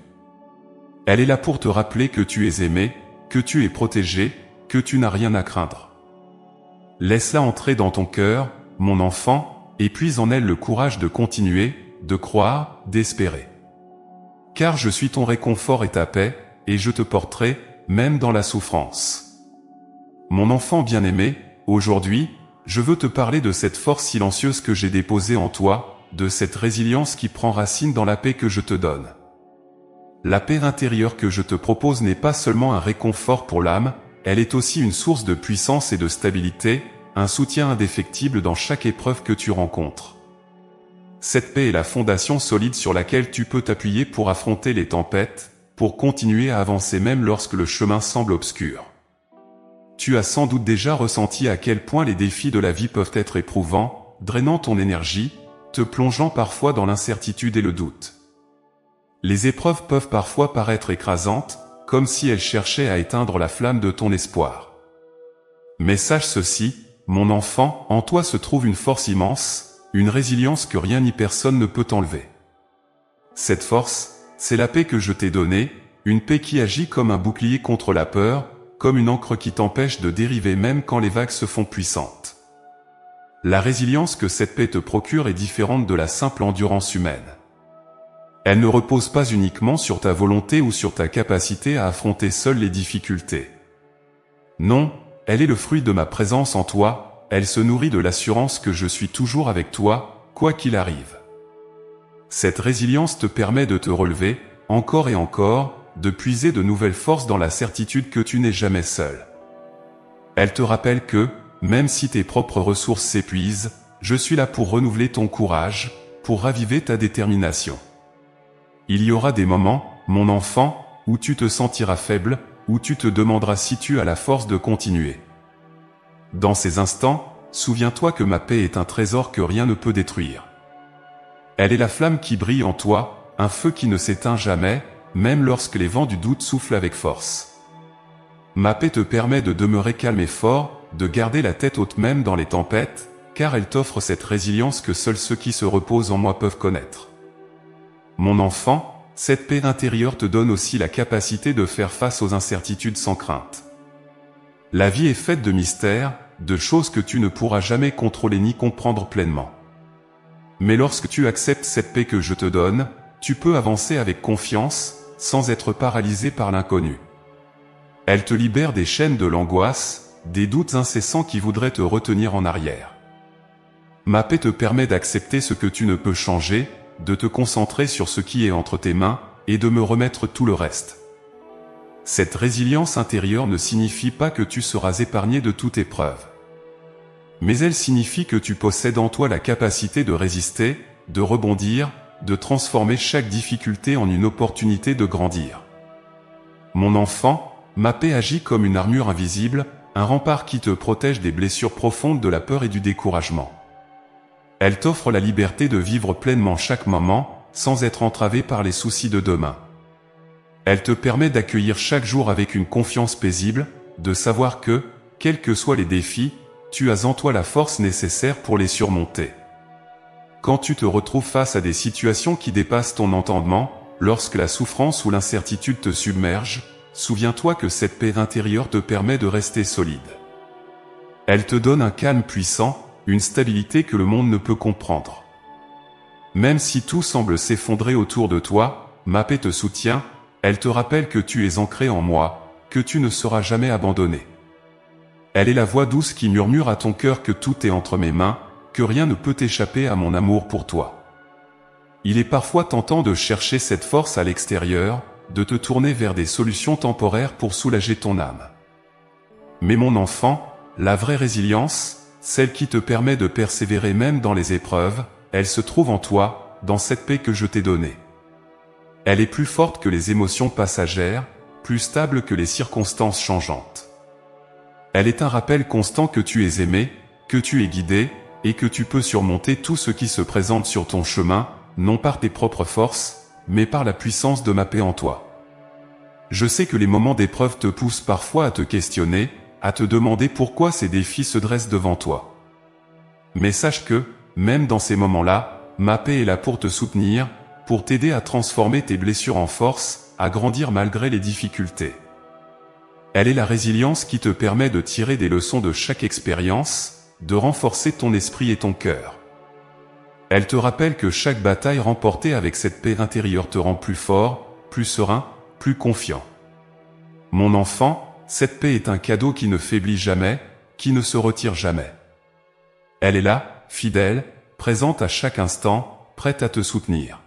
Elle est là pour te rappeler que tu es aimé, que tu es protégé, que tu n'as rien à craindre. Laisse-la entrer dans ton cœur, mon enfant, et puise en elle le courage de continuer, de croire, d'espérer. Car je suis ton réconfort et ta paix, et je te porterai, même dans la souffrance. Mon enfant bien-aimé, aujourd'hui, je veux te parler de cette force silencieuse que j'ai déposée en toi, de cette résilience qui prend racine dans la paix que je te donne. La paix intérieure que je te propose n'est pas seulement un réconfort pour l'âme, elle est aussi une source de puissance et de stabilité, un soutien indéfectible dans chaque épreuve que tu rencontres. Cette paix est la fondation solide sur laquelle tu peux t'appuyer pour affronter les tempêtes, pour continuer à avancer même lorsque le chemin semble obscur. Tu as sans doute déjà ressenti à quel point les défis de la vie peuvent être éprouvants, drainant ton énergie, te plongeant parfois dans l'incertitude et le doute. Les épreuves peuvent parfois paraître écrasantes, comme si elles cherchaient à éteindre la flamme de ton espoir. Mais sache ceci, mon enfant, en toi se trouve une force immense, une résilience que rien ni personne ne peut t'enlever. Cette force, c'est la paix que je t'ai donnée, une paix qui agit comme un bouclier contre la peur, comme une ancre qui t'empêche de dériver même quand les vagues se font puissantes. La résilience que cette paix te procure est différente de la simple endurance humaine. Elle ne repose pas uniquement sur ta volonté ou sur ta capacité à affronter seule les difficultés. Non, elle est le fruit de ma présence en toi, elle se nourrit de l'assurance que je suis toujours avec toi, quoi qu'il arrive. Cette résilience te permet de te relever, encore et encore, de puiser de nouvelles forces dans la certitude que tu n'es jamais seul. Elle te rappelle que, même si tes propres ressources s'épuisent, je suis là pour renouveler ton courage, pour raviver ta détermination. Il y aura des moments, mon enfant, où tu te sentiras faible, où tu te demanderas si tu as la force de continuer. Dans ces instants, souviens-toi que ma paix est un trésor que rien ne peut détruire. Elle est la flamme qui brille en toi, un feu qui ne s'éteint jamais, même lorsque les vents du doute soufflent avec force. Ma paix te permet de demeurer calme et fort, de garder la tête haute même dans les tempêtes, car elle t'offre cette résilience que seuls ceux qui se reposent en moi peuvent connaître. Mon enfant, cette paix intérieure te donne aussi la capacité de faire face aux incertitudes sans crainte. La vie est faite de mystères, de choses que tu ne pourras jamais contrôler ni comprendre pleinement. Mais lorsque tu acceptes cette paix que je te donne, tu peux avancer avec confiance, sans être paralysé par l'inconnu. Elle te libère des chaînes de l'angoisse, des doutes incessants qui voudraient te retenir en arrière. Ma paix te permet d'accepter ce que tu ne peux changer, de te concentrer sur ce qui est entre tes mains, et de me remettre tout le reste. Cette résilience intérieure ne signifie pas que tu seras épargné de toute épreuve. Mais elle signifie que tu possèdes en toi la capacité de résister, de rebondir, de transformer chaque difficulté en une opportunité de grandir. Mon enfant, ma paix agit comme une armure invisible, un rempart qui te protège des blessures profondes de la peur et du découragement. Elle t'offre la liberté de vivre pleinement chaque moment, sans être entravé par les soucis de demain. Elle te permet d'accueillir chaque jour avec une confiance paisible, de savoir que, quels que soient les défis, tu as en toi la force nécessaire pour les surmonter. Quand tu te retrouves face à des situations qui dépassent ton entendement, lorsque la souffrance ou l'incertitude te submerge, souviens-toi que cette paix intérieure te permet de rester solide. Elle te donne un calme puissant, une stabilité que le monde ne peut comprendre. Même si tout semble s'effondrer autour de toi, ma paix te soutient, elle te rappelle que tu es ancré en moi, que tu ne seras jamais abandonné. Elle est la voix douce qui murmure à ton cœur que tout est entre mes mains, que rien ne peut échapper à mon amour pour toi. Il est parfois tentant de chercher cette force à l'extérieur, de te tourner vers des solutions temporaires pour soulager ton âme. Mais mon enfant, la vraie résilience, celle qui te permet de persévérer même dans les épreuves, elle se trouve en toi, dans cette paix que je t'ai donnée. Elle est plus forte que les émotions passagères, plus stable que les circonstances changeantes. Elle est un rappel constant que tu es aimé, que tu es guidé, et que tu peux surmonter tout ce qui se présente sur ton chemin, non par tes propres forces, mais par la puissance de ma paix en toi. Je sais que les moments d'épreuve te poussent parfois à te questionner, à te demander pourquoi ces défis se dressent devant toi. Mais sache que, même dans ces moments-là, ma paix est là pour te soutenir, pour t'aider à transformer tes blessures en force, à grandir malgré les difficultés. Elle est la résilience qui te permet de tirer des leçons de chaque expérience, de renforcer ton esprit et ton cœur. Elle te rappelle que chaque bataille remportée avec cette paix intérieure te rend plus fort, plus serein, plus confiant. Mon enfant, cette paix est un cadeau qui ne faiblit jamais, qui ne se retire jamais. Elle est là, fidèle, présente à chaque instant, prête à te soutenir.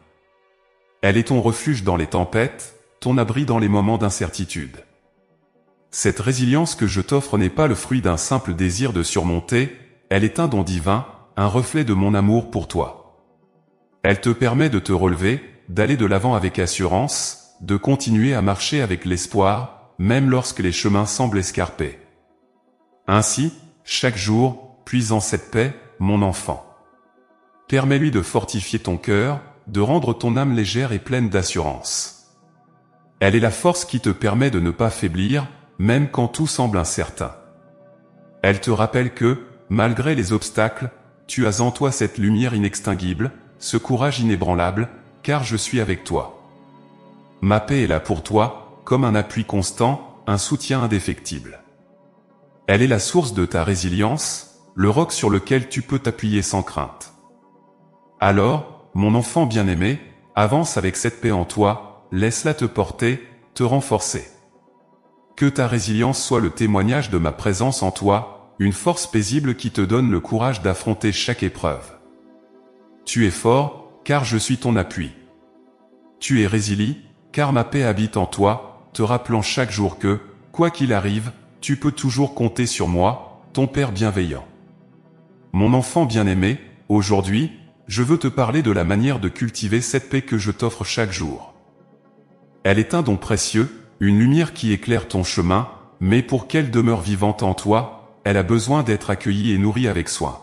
Elle est ton refuge dans les tempêtes, ton abri dans les moments d'incertitude. Cette résilience que je t'offre n'est pas le fruit d'un simple désir de surmonter, elle est un don divin, un reflet de mon amour pour toi. Elle te permet de te relever, d'aller de l'avant avec assurance, de continuer à marcher avec l'espoir, même lorsque les chemins semblent escarpés. Ainsi, chaque jour, puise en cette paix, mon enfant. Permets-lui de fortifier ton cœur, de rendre ton âme légère et pleine d'assurance. Elle est la force qui te permet de ne pas faiblir, même quand tout semble incertain. Elle te rappelle que, malgré les obstacles, tu as en toi cette lumière inextinguible, ce courage inébranlable, car je suis avec toi. Ma paix est là pour toi, comme un appui constant, un soutien indéfectible. Elle est la source de ta résilience, le roc sur lequel tu peux t'appuyer sans crainte. Alors, mon enfant bien-aimé, avance avec cette paix en toi, laisse-la te porter, te renforcer. Que ta résilience soit le témoignage de ma présence en toi, une force paisible qui te donne le courage d'affronter chaque épreuve. Tu es fort, car je suis ton appui. Tu es résilient, car ma paix habite en toi, te rappelant chaque jour que, quoi qu'il arrive, tu peux toujours compter sur moi, ton Père bienveillant. Mon enfant bien-aimé, aujourd'hui, je veux te parler de la manière de cultiver cette paix que je t'offre chaque jour. Elle est un don précieux, une lumière qui éclaire ton chemin, mais pour qu'elle demeure vivante en toi, elle a besoin d'être accueillie et nourrie avec soin.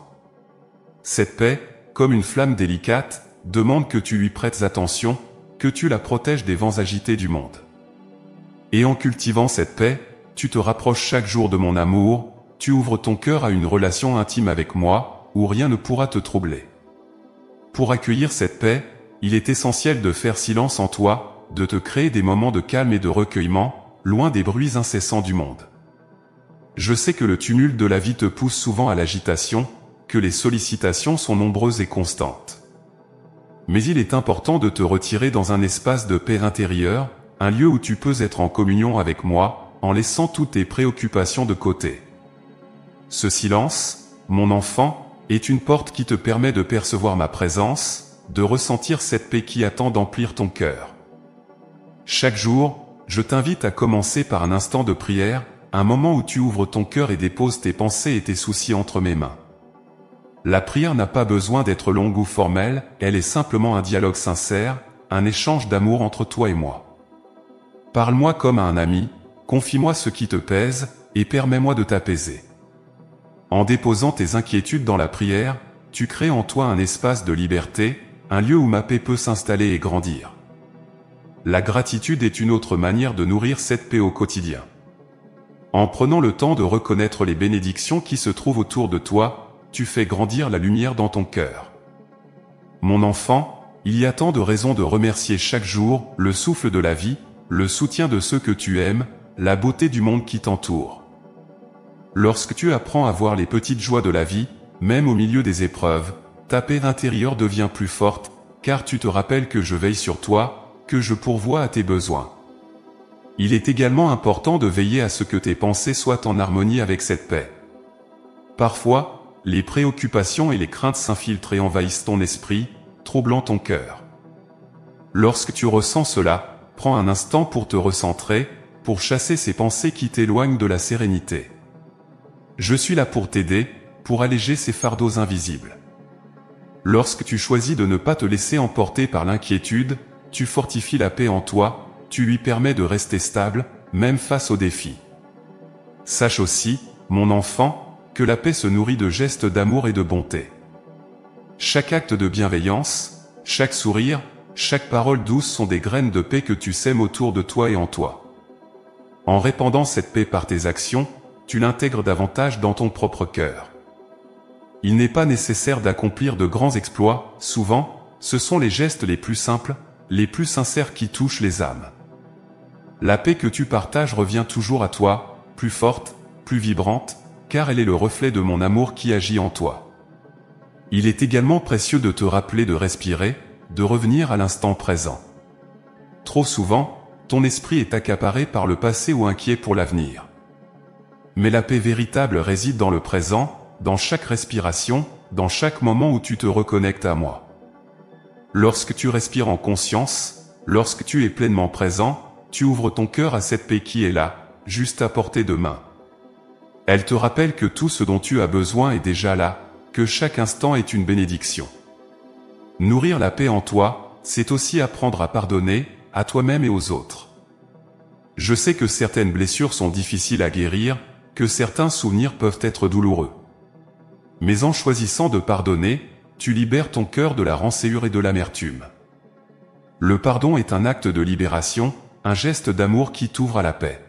Cette paix, comme une flamme délicate, demande que tu lui prêtes attention, que tu la protèges des vents agités du monde. Et en cultivant cette paix, tu te rapproches chaque jour de mon amour, tu ouvres ton cœur à une relation intime avec moi, où rien ne pourra te troubler. Pour accueillir cette paix, il est essentiel de faire silence en toi, de te créer des moments de calme et de recueillement, loin des bruits incessants du monde. Je sais que le tumulte de la vie te pousse souvent à l'agitation, que les sollicitations sont nombreuses et constantes. Mais il est important de te retirer dans un espace de paix intérieure, un lieu où tu peux être en communion avec moi, en laissant toutes tes préoccupations de côté. Ce silence, mon enfant, est une porte qui te permet de percevoir ma présence, de ressentir cette paix qui attend d'emplir ton cœur. Chaque jour, je t'invite à commencer par un instant de prière, un moment où tu ouvres ton cœur et déposes tes pensées et tes soucis entre mes mains. La prière n'a pas besoin d'être longue ou formelle, elle est simplement un dialogue sincère, un échange d'amour entre toi et moi. Parle-moi comme à un ami, confie-moi ce qui te pèse, et permets-moi de t'apaiser. En déposant tes inquiétudes dans la prière, tu crées en toi un espace de liberté, un lieu où ma paix peut s'installer et grandir. La gratitude est une autre manière de nourrir cette paix au quotidien. En prenant le temps de reconnaître les bénédictions qui se trouvent autour de toi, tu fais grandir la lumière dans ton cœur. Mon enfant, il y a tant de raisons de remercier chaque jour le souffle de la vie, le soutien de ceux que tu aimes, la beauté du monde qui t'entoure. Lorsque tu apprends à voir les petites joies de la vie, même au milieu des épreuves, ta paix intérieure devient plus forte, car tu te rappelles que je veille sur toi, que je pourvois à tes besoins. Il est également important de veiller à ce que tes pensées soient en harmonie avec cette paix. Parfois, les préoccupations et les craintes s'infiltrent et envahissent ton esprit, troublant ton cœur. Lorsque tu ressens cela, prends un instant pour te recentrer, pour chasser ces pensées qui t'éloignent de la sérénité. Je suis là pour t'aider, pour alléger ces fardeaux invisibles. Lorsque tu choisis de ne pas te laisser emporter par l'inquiétude, tu fortifies la paix en toi, tu lui permets de rester stable, même face aux défis. Sache aussi, mon enfant, que la paix se nourrit de gestes d'amour et de bonté. Chaque acte de bienveillance, chaque sourire, chaque parole douce sont des graines de paix que tu sèmes autour de toi et en toi. En répandant cette paix par tes actions, tu l'intègres davantage dans ton propre cœur. Il n'est pas nécessaire d'accomplir de grands exploits, souvent, ce sont les gestes les plus simples, les plus sincères qui touchent les âmes. La paix que tu partages revient toujours à toi, plus forte, plus vibrante, car elle est le reflet de mon amour qui agit en toi. Il est également précieux de te rappeler de respirer, de revenir à l'instant présent. Trop souvent, ton esprit est accaparé par le passé ou inquiet pour l'avenir. Mais la paix véritable réside dans le présent, dans chaque respiration, dans chaque moment où tu te reconnectes à moi. Lorsque tu respires en conscience, lorsque tu es pleinement présent, tu ouvres ton cœur à cette paix qui est là, juste à portée de main. Elle te rappelle que tout ce dont tu as besoin est déjà là, que chaque instant est une bénédiction. Nourrir la paix en toi, c'est aussi apprendre à pardonner, à toi-même et aux autres. Je sais que certaines blessures sont difficiles à guérir, que certains souvenirs peuvent être douloureux. Mais en choisissant de pardonner, tu libères ton cœur de la rancœur et de l'amertume. Le pardon est un acte de libération, un geste d'amour qui t'ouvre à la paix.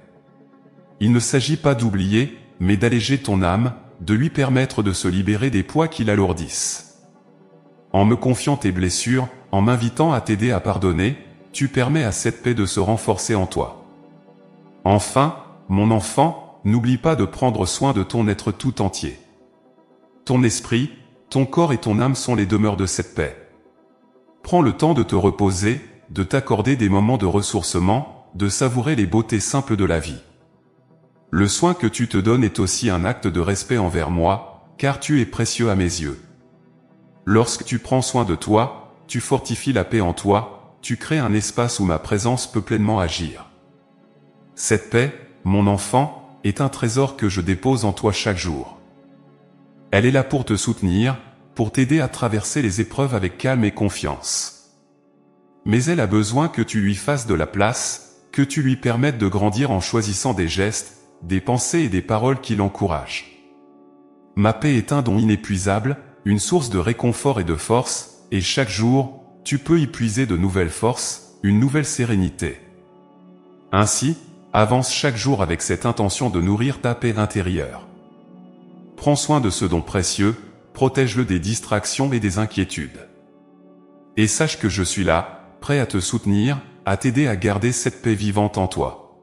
Il ne s'agit pas d'oublier, mais d'alléger ton âme, de lui permettre de se libérer des poids qui l'alourdissent. En me confiant tes blessures, en m'invitant à t'aider à pardonner, tu permets à cette paix de se renforcer en toi. Enfin, mon enfant, n'oublie pas de prendre soin de ton être tout entier. Ton esprit, ton corps et ton âme sont les demeures de cette paix. Prends le temps de te reposer, de t'accorder des moments de ressourcement, de savourer les beautés simples de la vie. Le soin que tu te donnes est aussi un acte de respect envers moi, car tu es précieux à mes yeux. Lorsque tu prends soin de toi, tu fortifies la paix en toi, tu crées un espace où ma présence peut pleinement agir. Cette paix, mon enfant, est un trésor que je dépose en toi chaque jour. Elle est là pour te soutenir, pour t'aider à traverser les épreuves avec calme et confiance. Mais elle a besoin que tu lui fasses de la place, que tu lui permettes de grandir en choisissant des gestes, des pensées et des paroles qui l'encouragent. Ma paix est un don inépuisable, une source de réconfort et de force, et chaque jour, tu peux y puiser de nouvelles forces, une nouvelle sérénité. Ainsi, avance chaque jour avec cette intention de nourrir ta paix intérieure. Prends soin de ce don précieux, protège-le des distractions et des inquiétudes. Et sache que je suis là, prêt à te soutenir, à t'aider à garder cette paix vivante en toi.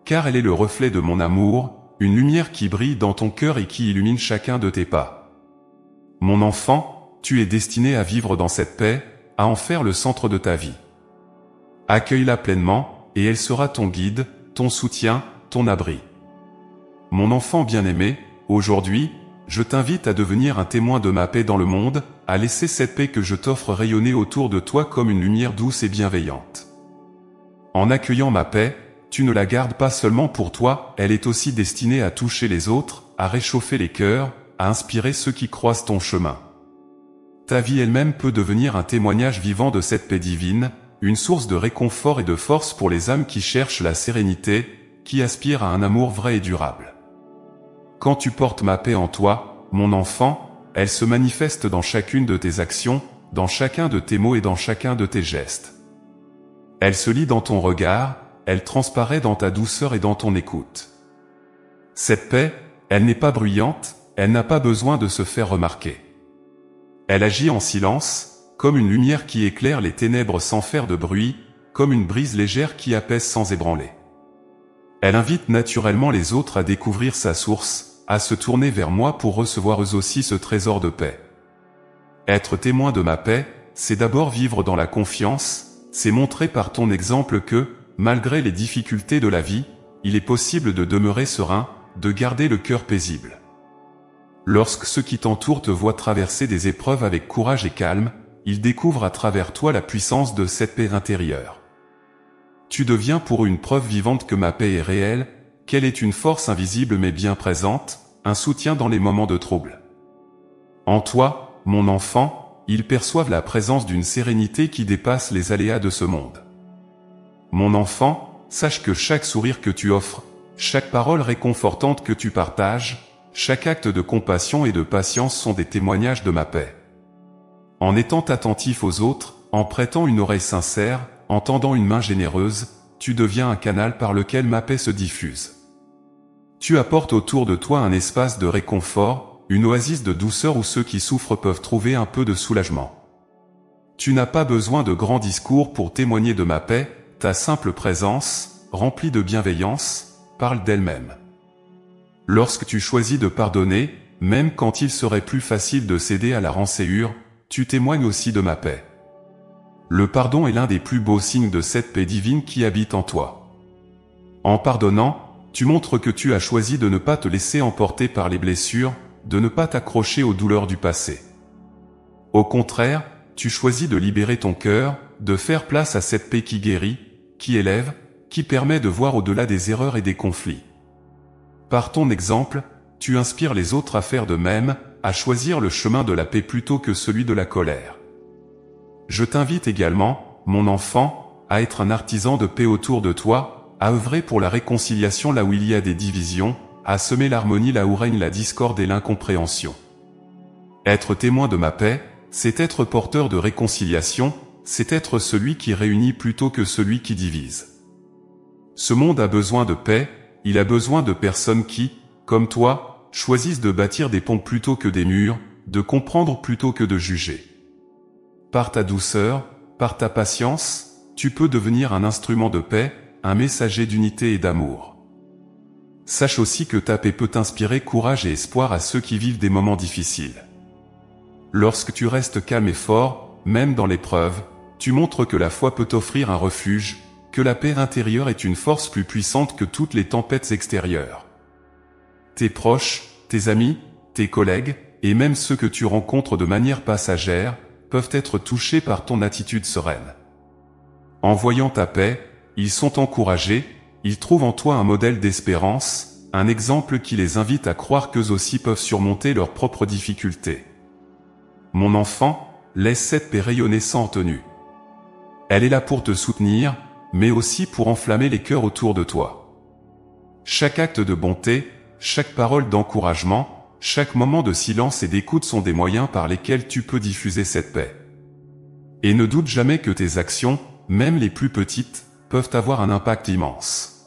Car elle est le reflet de mon amour, une lumière qui brille dans ton cœur et qui illumine chacun de tes pas. Mon enfant, tu es destiné à vivre dans cette paix, à en faire le centre de ta vie. Accueille-la pleinement, et elle sera ton guide, ton soutien, ton abri. Mon enfant bien-aimé, aujourd'hui, je t'invite à devenir un témoin de ma paix dans le monde, à laisser cette paix que je t'offre rayonner autour de toi comme une lumière douce et bienveillante. En accueillant ma paix, tu ne la gardes pas seulement pour toi, elle est aussi destinée à toucher les autres, à réchauffer les cœurs, à inspirer ceux qui croisent ton chemin. Ta vie elle-même peut devenir un témoignage vivant de cette paix divine, une source de réconfort et de force pour les âmes qui cherchent la sérénité, qui aspirent à un amour vrai et durable. Quand tu portes ma paix en toi, mon enfant, elle se manifeste dans chacune de tes actions, dans chacun de tes mots et dans chacun de tes gestes. Elle se lit dans ton regard, elle transparaît dans ta douceur et dans ton écoute. Cette paix, elle n'est pas bruyante, elle n'a pas besoin de se faire remarquer. Elle agit en silence, comme une lumière qui éclaire les ténèbres sans faire de bruit, comme une brise légère qui apaise sans ébranler. Elle invite naturellement les autres à découvrir sa source, à se tourner vers moi pour recevoir eux aussi ce trésor de paix. Être témoin de ma paix, c'est d'abord vivre dans la confiance, c'est montrer par ton exemple que, malgré les difficultés de la vie, il est possible de demeurer serein, de garder le cœur paisible. Lorsque ceux qui t'entourent te voient traverser des épreuves avec courage et calme, ils découvrent à travers toi la puissance de cette paix intérieure. Tu deviens pour eux une preuve vivante que ma paix est réelle, qu'elle est une force invisible mais bien présente, un soutien dans les moments de trouble. En toi, mon enfant, ils perçoivent la présence d'une sérénité qui dépasse les aléas de ce monde. Mon enfant, sache que chaque sourire que tu offres, chaque parole réconfortante que tu partages, chaque acte de compassion et de patience sont des témoignages de ma paix. En étant attentif aux autres, en prêtant une oreille sincère, en tendant une main généreuse, tu deviens un canal par lequel ma paix se diffuse. Tu apportes autour de toi un espace de réconfort, une oasis de douceur où ceux qui souffrent peuvent trouver un peu de soulagement. Tu n'as pas besoin de grands discours pour témoigner de ma paix, ta simple présence, remplie de bienveillance, parle d'elle-même. Lorsque tu choisis de pardonner, même quand il serait plus facile de céder à la rancœur, tu témoignes aussi de ma paix. Le pardon est l'un des plus beaux signes de cette paix divine qui habite en toi. En pardonnant, tu montres que tu as choisi de ne pas te laisser emporter par les blessures, de ne pas t'accrocher aux douleurs du passé. Au contraire, tu choisis de libérer ton cœur, de faire place à cette paix qui guérit, qui élève, qui permet de voir au-delà des erreurs et des conflits. Par ton exemple, tu inspires les autres à faire de même, à choisir le chemin de la paix plutôt que celui de la colère. Je t'invite également, mon enfant, à être un artisan de paix autour de toi, à œuvrer pour la réconciliation là où il y a des divisions, à semer l'harmonie là où règne la discorde et l'incompréhension. Être témoin de ma paix, c'est être porteur de réconciliation, c'est être celui qui réunit plutôt que celui qui divise. Ce monde a besoin de paix, il a besoin de personnes qui, comme toi, choisissent de bâtir des ponts plutôt que des murs, de comprendre plutôt que de juger. Par ta douceur, par ta patience, tu peux devenir un instrument de paix, un messager d'unité et d'amour. Sache aussi que ta paix peut inspirer courage et espoir à ceux qui vivent des moments difficiles. Lorsque tu restes calme et fort, même dans l'épreuve, tu montres que la foi peut t'offrir un refuge, que la paix intérieure est une force plus puissante que toutes les tempêtes extérieures. Tes proches, tes amis, tes collègues, et même ceux que tu rencontres de manière passagère, peuvent être touchés par ton attitude sereine. En voyant ta paix, ils sont encouragés, ils trouvent en toi un modèle d'espérance, un exemple qui les invite à croire qu'eux aussi peuvent surmonter leurs propres difficultés. Mon enfant, laisse cette paix rayonner sans retenue. Elle est là pour te soutenir, mais aussi pour enflammer les cœurs autour de toi. Chaque acte de bonté, chaque parole d'encouragement, chaque moment de silence et d'écoute sont des moyens par lesquels tu peux diffuser cette paix. Et ne doute jamais que tes actions, même les plus petites, peuvent avoir un impact immense.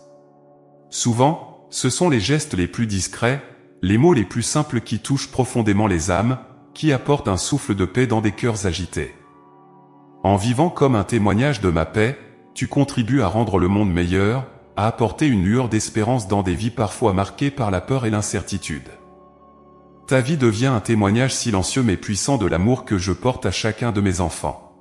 Souvent, ce sont les gestes les plus discrets, les mots les plus simples qui touchent profondément les âmes, qui apportent un souffle de paix dans des cœurs agités. En vivant comme un témoignage de ma paix, tu contribues à rendre le monde meilleur, à apporter une lueur d'espérance dans des vies parfois marquées par la peur et l'incertitude. Ta vie devient un témoignage silencieux mais puissant de l'amour que je porte à chacun de mes enfants.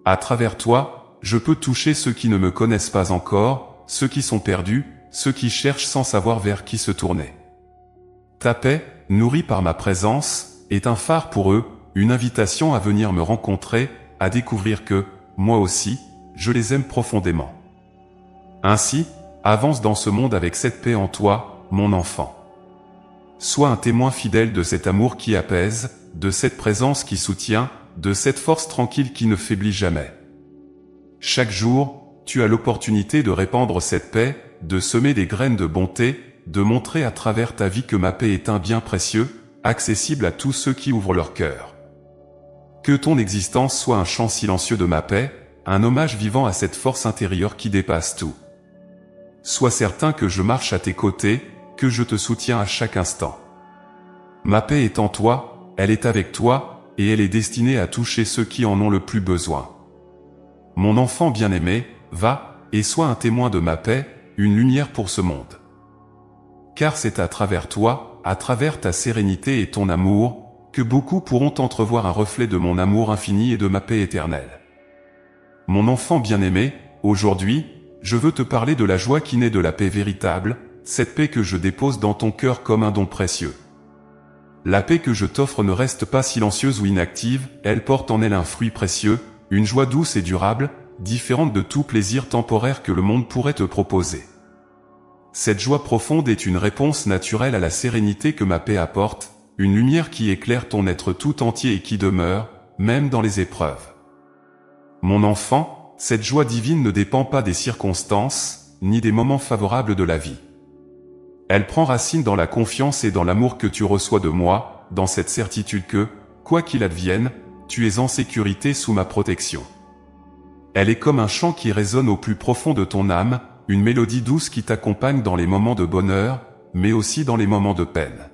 À travers toi, je peux toucher ceux qui ne me connaissent pas encore, ceux qui sont perdus, ceux qui cherchent sans savoir vers qui se tourner. Ta paix, nourrie par ma présence, est un phare pour eux, une invitation à venir me rencontrer, à découvrir que, moi aussi, je les aime profondément. Ainsi, avance dans ce monde avec cette paix en toi, mon enfant. Sois un témoin fidèle de cet amour qui apaise, de cette présence qui soutient, de cette force tranquille qui ne faiblit jamais. Chaque jour, tu as l'opportunité de répandre cette paix, de semer des graines de bonté, de montrer à travers ta vie que ma paix est un bien précieux, accessible à tous ceux qui ouvrent leur cœur. Que ton existence soit un chant silencieux de ma paix, un hommage vivant à cette force intérieure qui dépasse tout. Sois certain que je marche à tes côtés, que je te soutiens à chaque instant. Ma paix est en toi, elle est avec toi, et elle est destinée à toucher ceux qui en ont le plus besoin. Mon enfant bien-aimé, va, et sois un témoin de ma paix, une lumière pour ce monde. Car c'est à travers toi, à travers ta sérénité et ton amour, que beaucoup pourront entrevoir un reflet de mon amour infini et de ma paix éternelle. Mon enfant bien-aimé, aujourd'hui, je veux te parler de la joie qui naît de la paix véritable, cette paix que je dépose dans ton cœur comme un don précieux. La paix que je t'offre ne reste pas silencieuse ou inactive, elle porte en elle un fruit précieux, une joie douce et durable, différente de tout plaisir temporaire que le monde pourrait te proposer. Cette joie profonde est une réponse naturelle à la sérénité que ma paix apporte, une lumière qui éclaire ton être tout entier et qui demeure, même dans les épreuves. Mon enfant, cette joie divine ne dépend pas des circonstances, ni des moments favorables de la vie. Elle prend racine dans la confiance et dans l'amour que tu reçois de moi, dans cette certitude que, quoi qu'il advienne, tu es en sécurité sous ma protection. Elle est comme un chant qui résonne au plus profond de ton âme, une mélodie douce qui t'accompagne dans les moments de bonheur, mais aussi dans les moments de peine.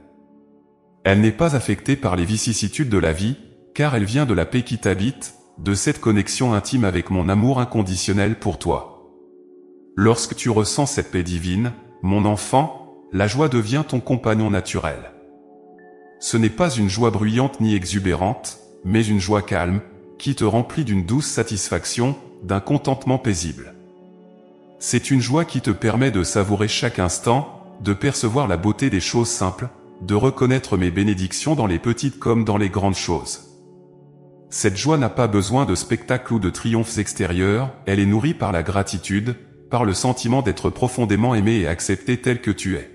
Elle n'est pas affectée par les vicissitudes de la vie, car elle vient de la paix qui t'habite, de cette connexion intime avec mon amour inconditionnel pour toi. Lorsque tu ressens cette paix divine, mon enfant, la joie devient ton compagnon naturel. Ce n'est pas une joie bruyante ni exubérante, mais une joie calme, qui te remplit d'une douce satisfaction, d'un contentement paisible. C'est une joie qui te permet de savourer chaque instant, de percevoir la beauté des choses simples, de reconnaître mes bénédictions dans les petites comme dans les grandes choses. Cette joie n'a pas besoin de spectacles ou de triomphes extérieurs, elle est nourrie par la gratitude, par le sentiment d'être profondément aimé et accepté tel que tu es.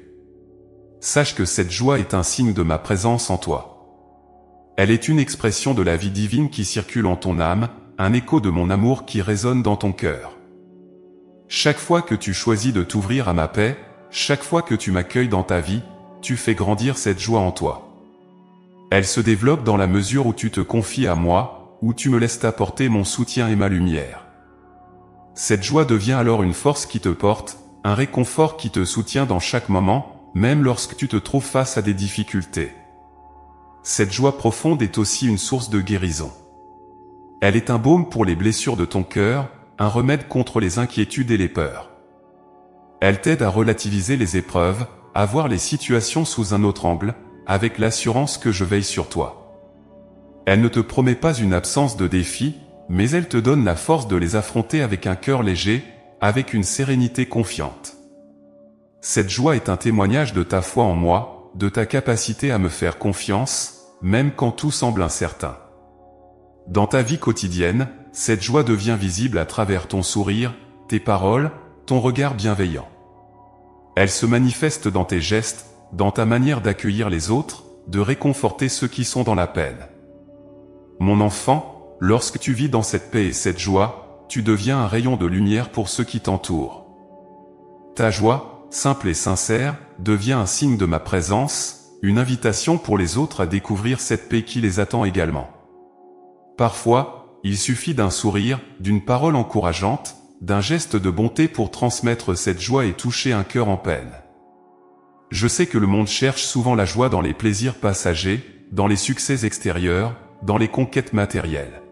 Sache que cette joie est un signe de ma présence en toi. Elle est une expression de la vie divine qui circule en ton âme, un écho de mon amour qui résonne dans ton cœur. Chaque fois que tu choisis de t'ouvrir à ma paix, chaque fois que tu m'accueilles dans ta vie, tu fais grandir cette joie en toi. Elle se développe dans la mesure où tu te confies à moi, où tu me laisses t'apporter mon soutien et ma lumière. Cette joie devient alors une force qui te porte, un réconfort qui te soutient dans chaque moment, même lorsque tu te trouves face à des difficultés. Cette joie profonde est aussi une source de guérison. Elle est un baume pour les blessures de ton cœur, un remède contre les inquiétudes et les peurs. Elle t'aide à relativiser les épreuves, à voir les situations sous un autre angle, avec l'assurance que je veille sur toi. Elle ne te promet pas une absence de défis, mais elle te donne la force de les affronter avec un cœur léger, avec une sérénité confiante. Cette joie est un témoignage de ta foi en moi, de ta capacité à me faire confiance, même quand tout semble incertain. Dans ta vie quotidienne, cette joie devient visible à travers ton sourire, tes paroles, ton regard bienveillant. Elle se manifeste dans tes gestes, dans ta manière d'accueillir les autres, de réconforter ceux qui sont dans la peine. Mon enfant, lorsque tu vis dans cette paix et cette joie, tu deviens un rayon de lumière pour ceux qui t'entourent. Ta joie, simple et sincère, devient un signe de ma présence, une invitation pour les autres à découvrir cette paix qui les attend également. Parfois, il suffit d'un sourire, d'une parole encourageante, d'un geste de bonté pour transmettre cette joie et toucher un cœur en peine. Je sais que le monde cherche souvent la joie dans les plaisirs passagers, dans les succès extérieurs, dans les conquêtes matérielles.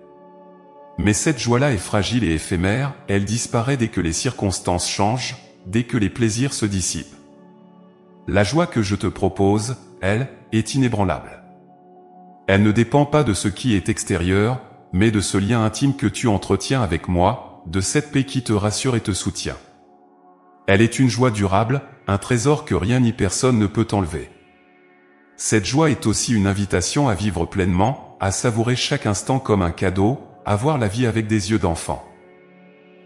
Mais cette joie-là est fragile et éphémère, elle disparaît dès que les circonstances changent, dès que les plaisirs se dissipent. La joie que je te propose, elle, est inébranlable. Elle ne dépend pas de ce qui est extérieur, mais de ce lien intime que tu entretiens avec moi, de cette paix qui te rassure et te soutient. Elle est une joie durable, un trésor que rien ni personne ne peut enlever. Cette joie est aussi une invitation à vivre pleinement, à savourer chaque instant comme un cadeau, à voir la vie avec des yeux d'enfant.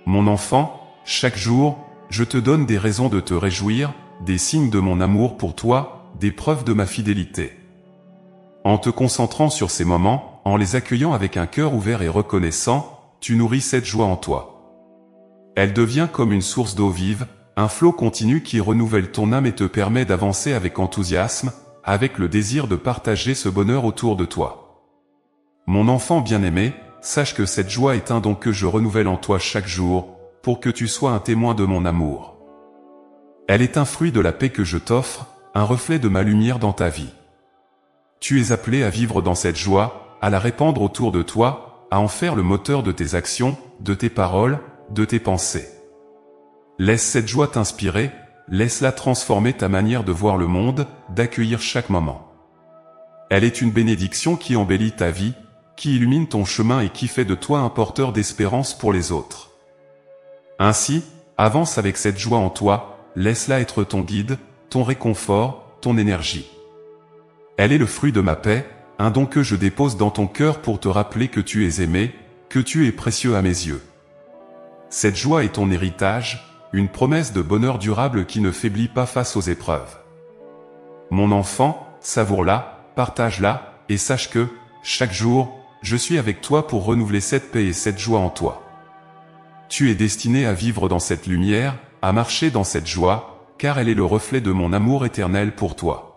Mon enfant, chaque jour, je te donne des raisons de te réjouir, des signes de mon amour pour toi, des preuves de ma fidélité. En te concentrant sur ces moments, en les accueillant avec un cœur ouvert et reconnaissant, tu nourris cette joie en toi. Elle devient comme une source d'eau vive, un flot continu qui renouvelle ton âme et te permet d'avancer avec enthousiasme, avec le désir de partager ce bonheur autour de toi. Mon enfant bien-aimé, sache que cette joie est un don que je renouvelle en toi chaque jour, pour que tu sois un témoin de mon amour. Elle est un fruit de la paix que je t'offre, un reflet de ma lumière dans ta vie. Tu es appelé à vivre dans cette joie, à la répandre autour de toi, à en faire le moteur de tes actions, de tes paroles, de tes pensées. Laisse cette joie t'inspirer, laisse-la transformer ta manière de voir le monde, d'accueillir chaque moment. Elle est une bénédiction qui embellit ta vie, qui illumine ton chemin et qui fait de toi un porteur d'espérance pour les autres. Ainsi, avance avec cette joie en toi, laisse-la être ton guide, ton réconfort, ton énergie. Elle est le fruit de ma paix, un don que je dépose dans ton cœur pour te rappeler que tu es aimé, que tu es précieux à mes yeux. Cette joie est ton héritage, une promesse de bonheur durable qui ne faiblit pas face aux épreuves. Mon enfant, savoure-la, partage-la, et sache que, chaque jour, je suis avec toi pour renouveler cette paix et cette joie en toi. Tu es destiné à vivre dans cette lumière, à marcher dans cette joie, car elle est le reflet de mon amour éternel pour toi.